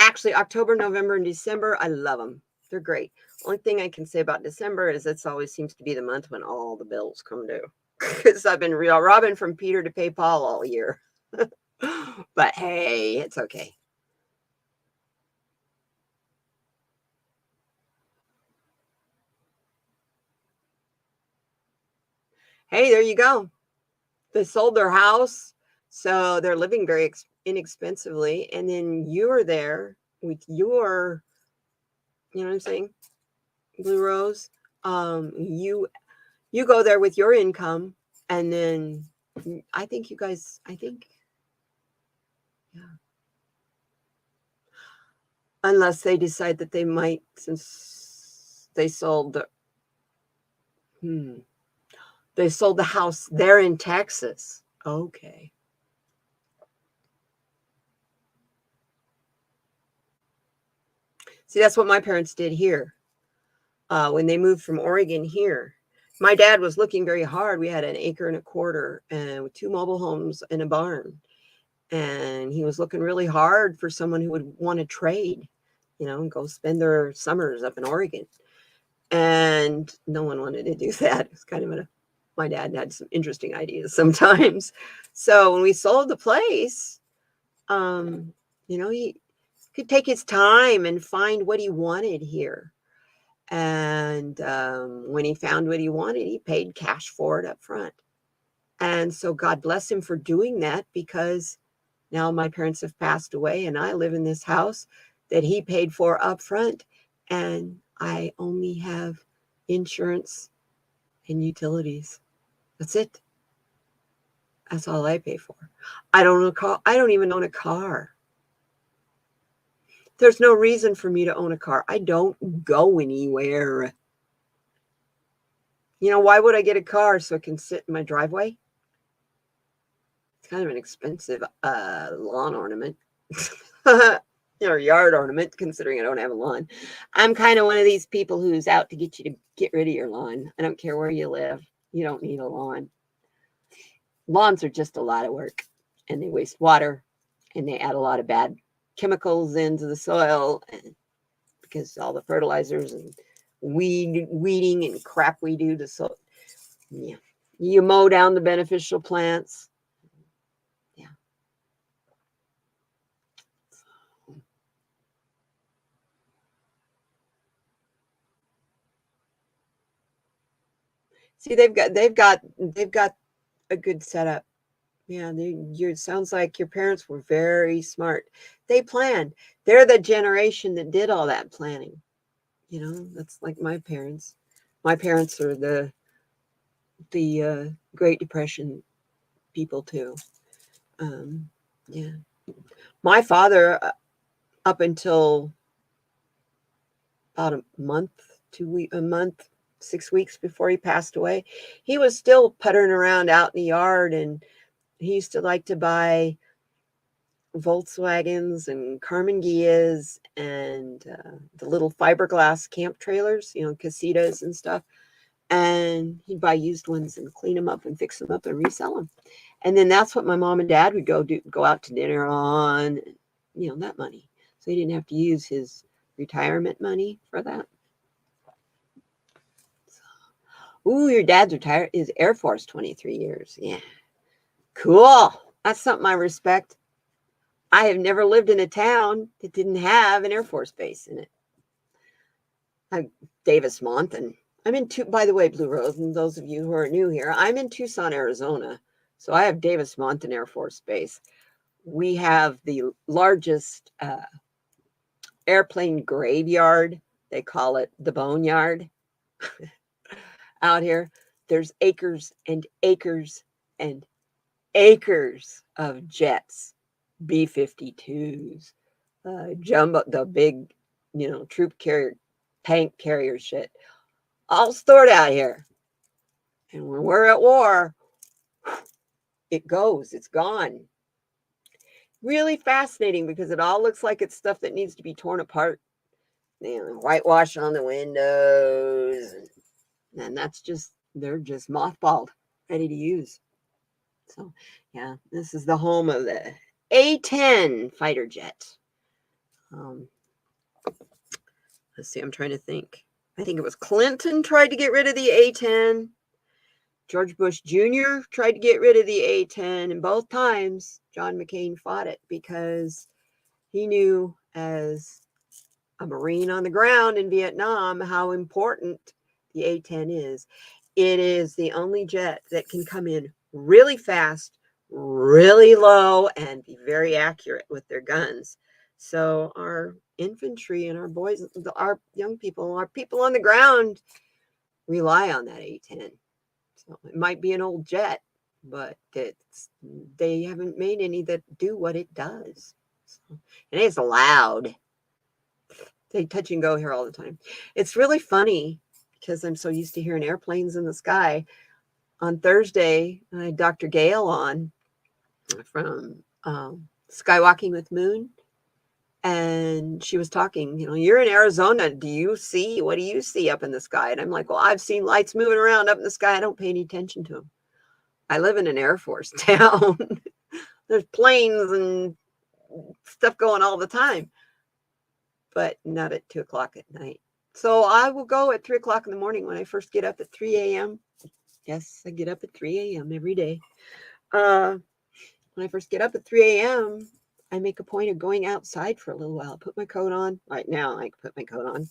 A: Actually, October, November, and December, I love them. They're great. Only thing I can say about December is it always seems to be the month when all the bills come due. Because I've been robbing from Peter to pay Paul all year. But hey, it's okay. Hey, there you go. They sold their house, so they're living very inexpensively. And then you're there with your, you know what I'm saying, Blue Rose. You go there with your income, and then I think you guys, yeah. Unless they decide that they might, since they sold they sold the house there in Texas. Okay. See, that's what my parents did here. When they moved from Oregon here, my dad was looking very hard. We had an acre and a quarter and with 2 mobile homes and a barn. And he was looking really hard for someone who would want to trade, and go spend their summers up in Oregon. And no one wanted to do that. It's kind of my dad had some interesting ideas sometimes. So when we sold the place, he could take his time and find what he wanted here. And when he found what he wanted, he paid cash for it up front. And so God bless him for doing that, because now my parents have passed away and I live in this house that he paid for up front. And I only have insurance and utilities. That's it. That's all I pay for. I don't own a car. I don't even own a car. There's no reason for me to own a car. I don't go anywhere. Why would I get a car so it can sit in my driveway? It's kind of an expensive lawn ornament. Or yard ornament, considering I don't have a lawn. I'm kind of one of these people who's out to get you to get rid of your lawn. I don't care where you live. You don't need a lawn. Lawns are just a lot of work, and they waste water, and they add a lot of bad chemicals into the soil, because all the fertilizers and weeding and crap we do to soil. Yeah, you mow down the beneficial plants. Yeah. See, they've got a good setup. Yeah, it sounds like your parents were very smart. They planned. They're the generation that did all that planning. That's like my parents. My parents are the Great Depression people too. Yeah, my father, up until about a month, 6 weeks before he passed away, he was still puttering around out in the yard, and he used to like to buy Volkswagens and Carmen Gias and the little fiberglass camp trailers, casitas and stuff. And he'd buy used ones and clean them up and fix them up and resell them. And then that's what my mom and dad would go out to dinner on, that money. So he didn't have to use his retirement money for that. Ooh, your dad's retired, is Air Force 23 years. Yeah. Cool. That's something I respect. I have never lived in a town that didn't have an Air Force base in it. Davis-Monthan. I'm in by the way, Blue Rose, and those of you who are new here, I'm in Tucson, Arizona. So I have Davis-Monthan Air Force Base. We have the largest airplane graveyard. They call it the boneyard. Out here. There's acres and acres and acres of jets, B-52s, jumbo, the big, troop carrier, tank carrier shit. all stored out here. And when we're at war, it goes, it's gone. Really fascinating because it all looks like it's stuff that needs to be torn apart. Whitewash on the windows. And that's just, they're just mothballed, ready to use. So, yeah, this is the home of the A-10 fighter jet. Let's see, I'm trying to think. I think it was Clinton tried to get rid of the A-10. George Bush Jr. tried to get rid of the A-10, and both times John McCain fought it because he knew, as a Marine on the ground in Vietnam, how important the A-10 is. It is the only jet that can come in really fast, really low, and be very accurate with their guns. So our infantry and our boys, our young people, our people on the ground rely on that A-10. So it might be an old jet, but they haven't made any that do what it does. So, and it's loud. They touch and go here all the time. It's really funny because I'm so used to hearing airplanes in the sky. On Thursday, I had Dr. Gale on from Skywalking with Moon. And she was talking, you're in Arizona. What do you see up in the sky? And I'm like, well, I've seen lights moving around up in the sky. I don't pay any attention to them. I live in an Air Force town. There's planes and stuff going all the time, but not at 2 o'clock at night. So I will go at 3 o'clock in the morning when I first get up at 3 a.m. Yes, I get up at 3 a.m. every day. When I first get up at 3 a.m., I make a point of going outside for a little while. Put my coat on. Right now, I can put my coat on.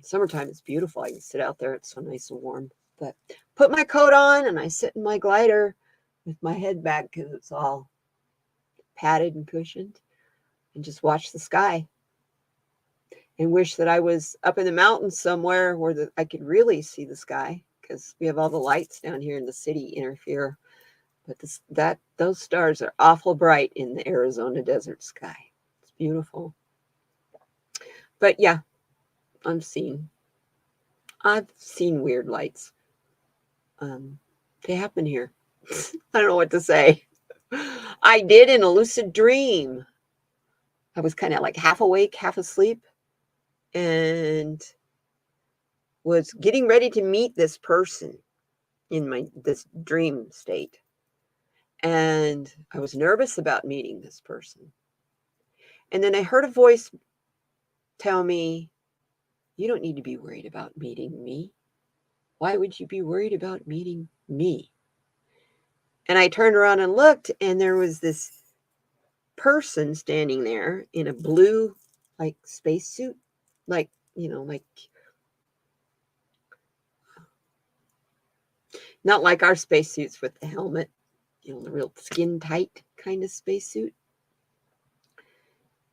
A: Summertime, it's beautiful. I can sit out there. It's so nice and warm. But put my coat on, and I sit in my glider with my head back because it's all padded and cushioned, and just watch the sky. And wish that I was up in the mountains somewhere where I could really see the sky, because we have all the lights down here in the city interfere. But those stars are awful bright in the Arizona desert sky. It's beautiful. But yeah, I've seen weird lights. They happen here. I don't know what to say. I did in a lucid dream. I was kind of like half awake, half asleep, and was getting ready to meet this person in this dream state. And I was nervous about meeting this person. And then I heard a voice tell me, you don't need to be worried about meeting me. Why would you be worried about meeting me? And I turned around and looked, and there was this person standing there in a blue, like, spacesuit, like, not like our spacesuits with the helmet, the real skin tight kind of spacesuit.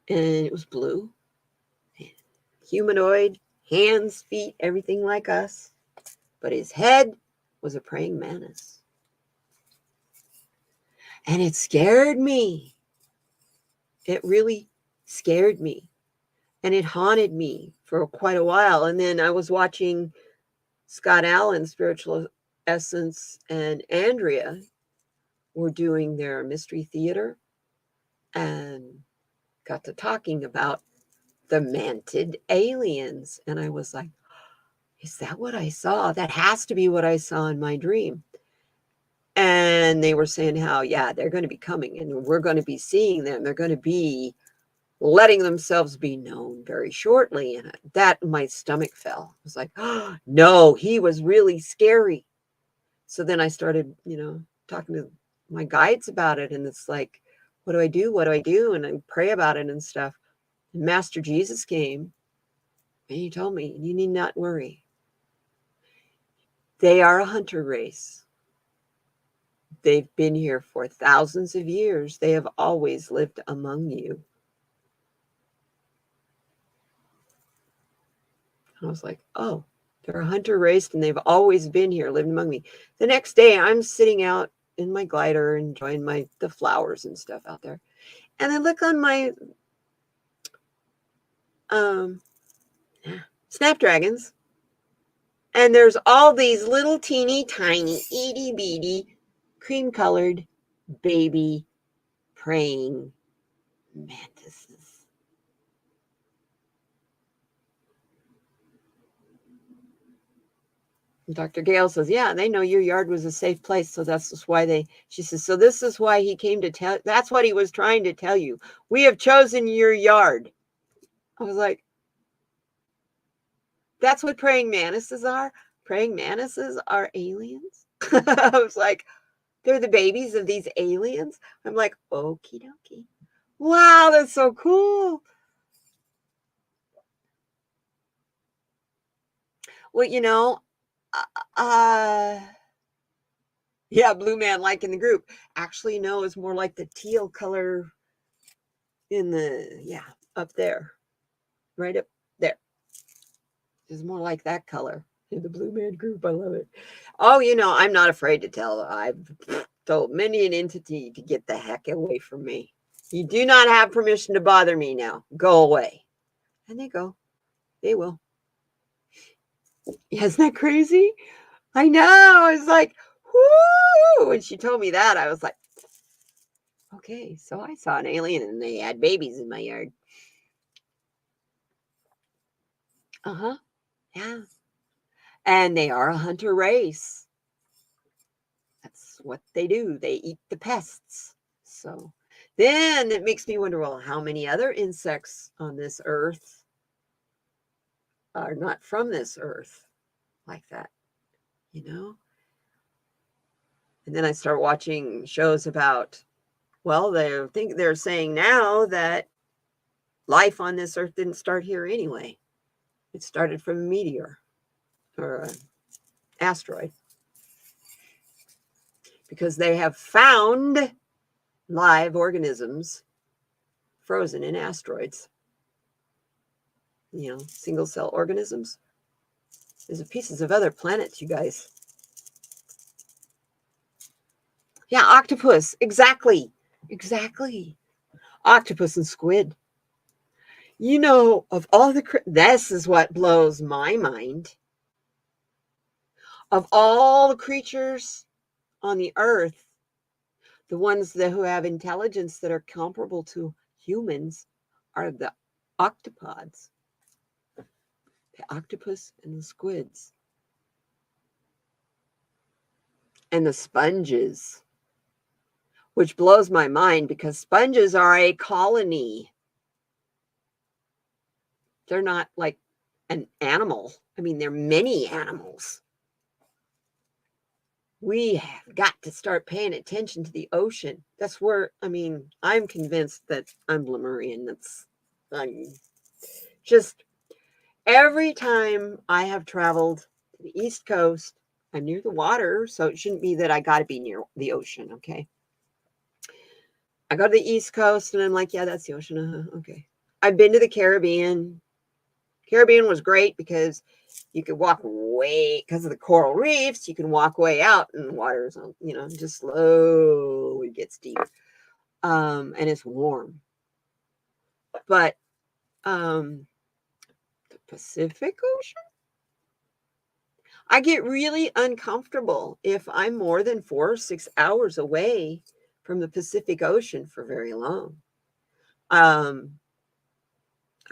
A: And it was blue, humanoid, hands, feet, everything like us. But his head was a praying mantis. And it scared me. It really scared me. And it haunted me for quite a while. And then I was watching Scott Allen, Spiritual Essence, and Andrea were doing their mystery theater and got to talking about the manted aliens. And I was like, is that what I saw? That has to be what I saw in my dream. And they were saying how, yeah, they're going to be coming and we're going to be seeing them. They're going to be letting themselves be known very shortly. And that, my stomach fell. I was like, oh, no, he was really scary. So then I started, talking to my guides about it. And it's like, what do I do? What do I do? And I pray about it and stuff. And Master Jesus came and he told me, you need not worry. They are a hunter race. They've been here for thousands of years. They have always lived among you. And I was like, oh, they're a hunter race and they've always been here, lived among me. The next day, I'm sitting out in my glider enjoying the flowers and stuff out there. And I look on my snapdragons, And there's all these little teeny tiny itty bitty cream colored baby praying mantises. And Dr. Gale says, yeah, they know your yard was a safe place. So that's just why she says, so this is why he came to tell, that's what he was trying to tell you. We have chosen your yard. I was like, that's what praying mantises are? Praying mantises are aliens? I was like, they're the babies of these aliens? I'm like, okie dokie. Wow, that's so cool. Well, yeah, blue man like in the group. Actually, no, it's more like the teal color in up there. Right up there. It's more like that color in the blue man group. I love it. Oh, I'm not afraid to tell. I've told many an entity to get the heck away from me. You do not have permission to bother me now. Go away. And they go. They will. Isn't that crazy? I know. I was like, whoo. When she told me that, I was like, okay, so I saw an alien and they had babies in my yard. Uh-huh. Yeah. And they are a hunter race. That's what they do. They eat the pests. So then it makes me wonder, well, how many other insects on this earth are not from this earth like that, And then I start watching shows about, well, they're saying now that life on this earth didn't start here anyway. It started from a meteor or an asteroid, because they have found live organisms frozen in asteroids. Single cell organisms. There's pieces of other planets, you guys. Yeah, octopus. Exactly. Octopus and squid. Of all this is what blows my mind. Of all the creatures on the earth, the ones who have intelligence that are comparable to humans are the octopods. The octopus and the squids. And the sponges. Which blows my mind because sponges are a colony. They're not like an animal. I mean, they're many animals. We have got to start paying attention to the ocean. That's where, I'm convinced that I'm Lemurian. I'm just, every time I have traveled to the East Coast, I'm near the water, so it shouldn't be that I got to be near the ocean, okay? I go to the East Coast and I'm like, yeah, that's the ocean. Okay. I've been to the Caribbean. Caribbean was great because you could walk way, because of the coral reefs, you can walk way out and the water's, just slowly gets deep. And it's warm. But the Pacific Ocean, I get really uncomfortable if I'm more than 4 or 6 hours away from the Pacific Ocean for very long. I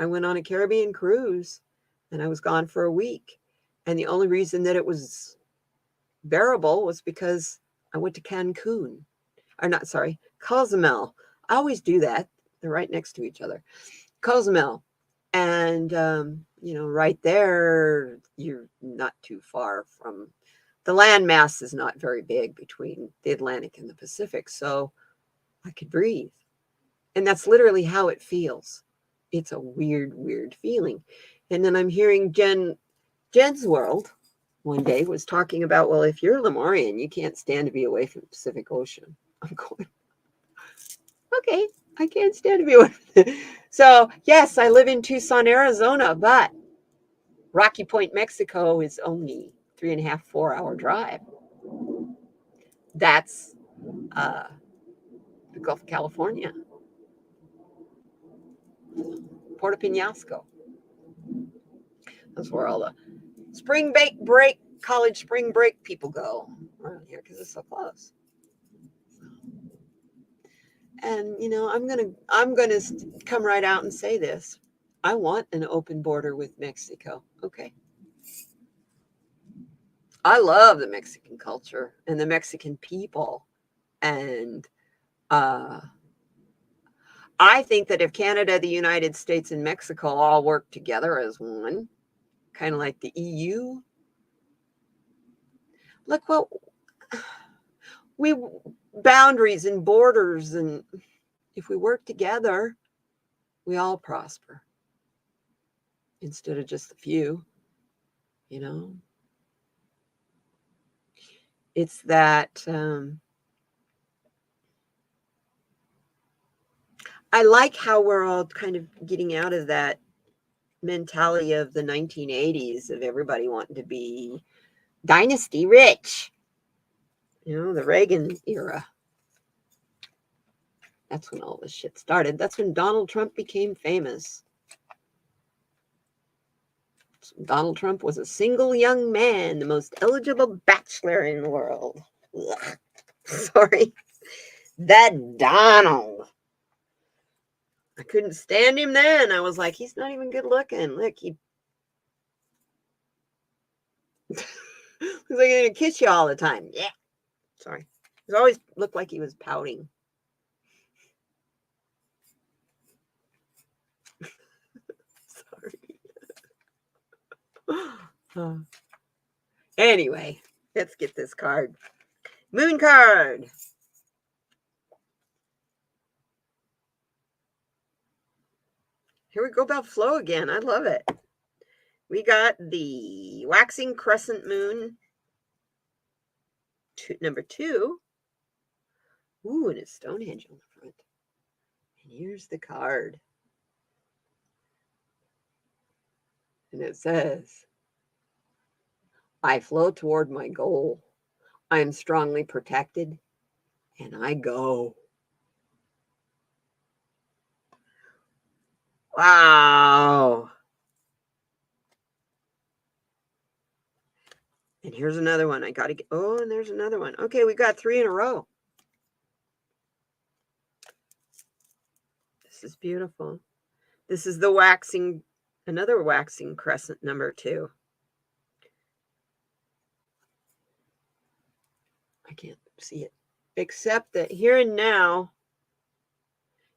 A: went on a Caribbean cruise and I was gone for a week. And the only reason that it was bearable was because I went to Cancun. Or not, sorry, Cozumel. I always do that. They're right next to each other. Cozumel. And, right there, you're not too far from, the landmass is not very big between the Atlantic and the Pacific. So I could breathe. And that's literally how it feels. It's a weird, weird feeling. And then I'm hearing Jen's World one day was talking about, well, if you're Lemurian, you can't stand to be away from the Pacific Ocean. I'm going, okay, I can't stand to be away from it. So, yes, I live in Tucson, Arizona, but Rocky Point, Mexico is only 3.5, 4-hour drive. That's the Gulf of California, Puerto Penasco. That's where all the college spring break people go around here because it's so close. And I'm gonna come right out and say this. I want an open border with Mexico. Okay. I love the Mexican culture and the Mexican people. And I think that if Canada, the United States, and Mexico all work together as one, kind of like the EU, look what we boundaries and borders, and if we work together, we all prosper instead of just a few. It's that I like how we're all kind of getting out of that mentality of the 1980s of everybody wanting to be dynasty rich. The Reagan era. That's when all this shit started. That's when Donald Trump became famous. Donald Trump was a single young man, the most eligible bachelor in the world. Ugh. Sorry. That Donald. I couldn't stand him then. I was like, he's not even good looking. Look, he looks like he's gonna kiss you all the time. Yeah. Sorry. He always looked like he was pouting. Sorry. Anyway, let's get this card. Moon card. Here we go about flow again. I love it. We got the waxing crescent moon, number 2. Ooh, and it's Stonehenge on the front. And here's the card. And it says, I flow toward my goal. I am strongly protected, and I go. Wow. And here's another one. I got to get, and there's another one. Okay, we got 3 in a row. This is beautiful. This is the another waxing crescent, number 2. I can't see it. Except that here and now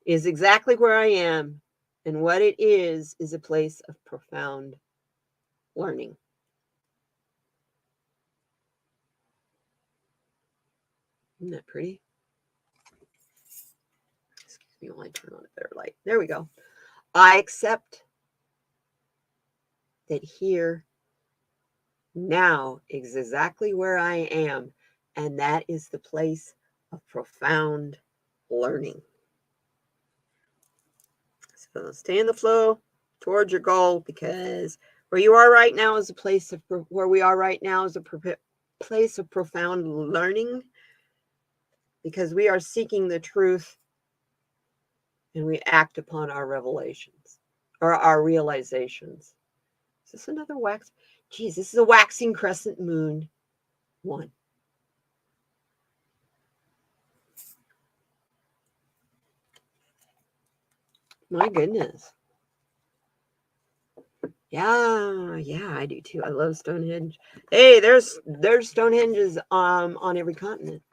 A: is exactly where I am. And what it is a place of profound learning. Isn't that pretty? Excuse me while I turn on a better light. There we go. I accept that here now is exactly where I am. And that is the place of profound learning. So stay in the flow towards your goal, because where you are right now is a place of place of profound learning, because we are seeking the truth and we act upon our revelations or our realizations. Is this another wax? Geez, this is a waxing crescent moon 1. My goodness. Yeah, I do too. I love Stonehenge. Hey, there's Stonehenges on every continent.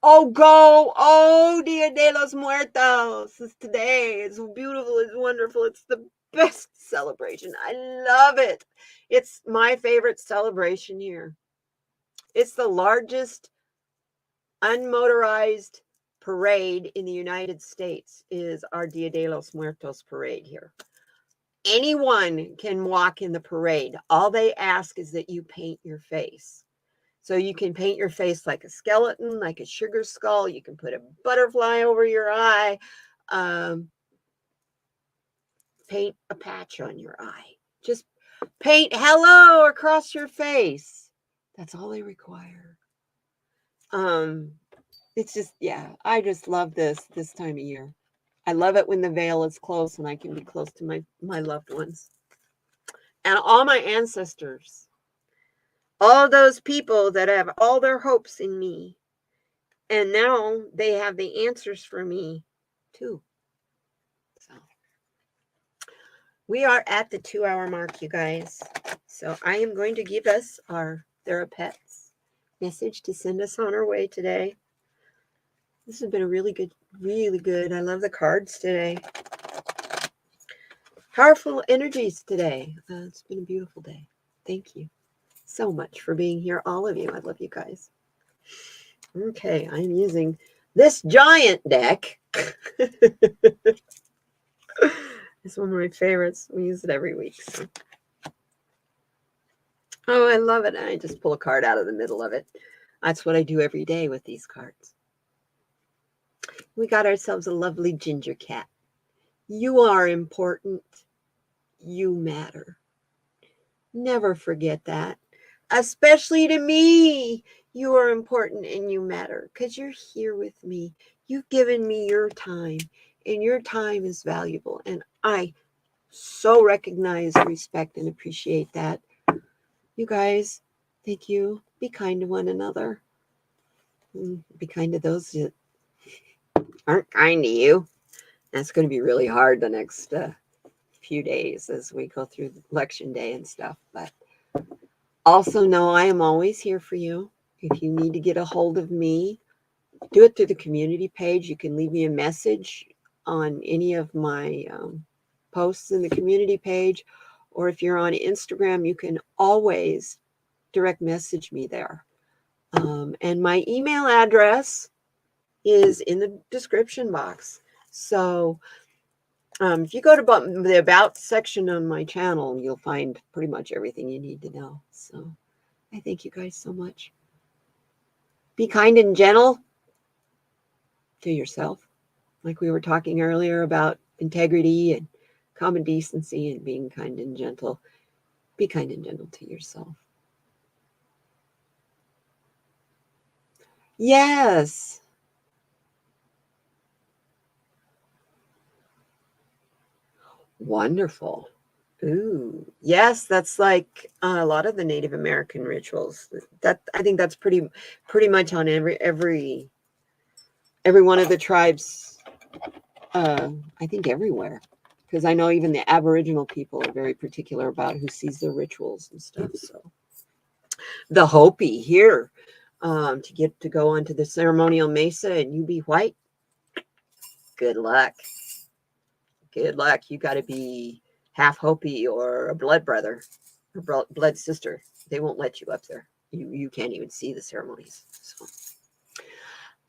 A: Oh, go! Oh, Dia de los Muertos is today. It's beautiful. It's wonderful. It's the best celebration. I love it. It's my favorite celebration here. It's the largest unmotorized parade in the United States. Is our Dia de los Muertos parade here. Anyone can walk in the parade. All they ask is that you paint your face. So you can paint your face like a skeleton, like a sugar skull. You can put a butterfly over your eye. Paint a patch on your eye. Just paint hello across your face. That's all they require. It's just, yeah, I just love this time of year. I love it when the veil is close and I can be close to my loved ones. And all my ancestors. All those people that have all their hopes in me. And now they have the answers for me too. So we are at the 2-hour mark, you guys. So I am going to give us our therapets message to send us on our way today. This has been a really good. I love the cards today. Powerful energies today. It's been a beautiful day. Thank you so much for being here, all of you. I love you guys. Okay, I'm using this giant deck. It's one of my favorites. We use it every week. So. Oh, I love it. And I just pull a card out of the middle of it. That's what I do every day with these cards. We got ourselves a lovely ginger cat. You are important. You matter. Never forget that. Especially to me. You are important and you matter because you're here with me. You've given me your time, and your time is valuable. And I so recognize, respect, and appreciate that. You guys, thank you. Be kind to one another. Be kind to those that aren't kind to you. That's going to be really hard the next few days as we go through election day and stuff. But also know I am always here for you. If you need to get a hold of me, do it through the community page. You can leave me a message on any of my posts in the community page. Or if you're on Instagram, you can always direct message me there. And my email address is in the description box. So if you go to the About section on my channel, you'll find pretty much everything you need to know. So I thank you guys so much. Be kind and gentle to yourself. Like we were talking earlier about integrity and common decency and being kind and gentle. Be kind and gentle to yourself. Yes. Wonderful. Ooh, yes, that's like a lot of the Native American rituals. That I think that's pretty much on every one of the tribes. I think everywhere, because I know even the Aboriginal people are very particular about who sees their rituals and stuff. So the Hopi here, to get to go onto the ceremonial mesa and you be white. Good luck. Good luck. You got to be half Hopi or a blood brother or blood sister. They won't let you up there. You can't even see the ceremonies. So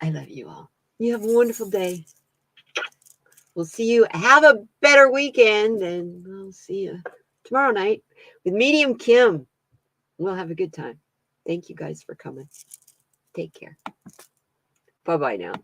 A: I love you all. You have a wonderful day. We'll see you. Have a better weekend, and we'll see you tomorrow night with Medium Kim. We'll have a good time. Thank you guys for coming. Take care. Bye-bye now.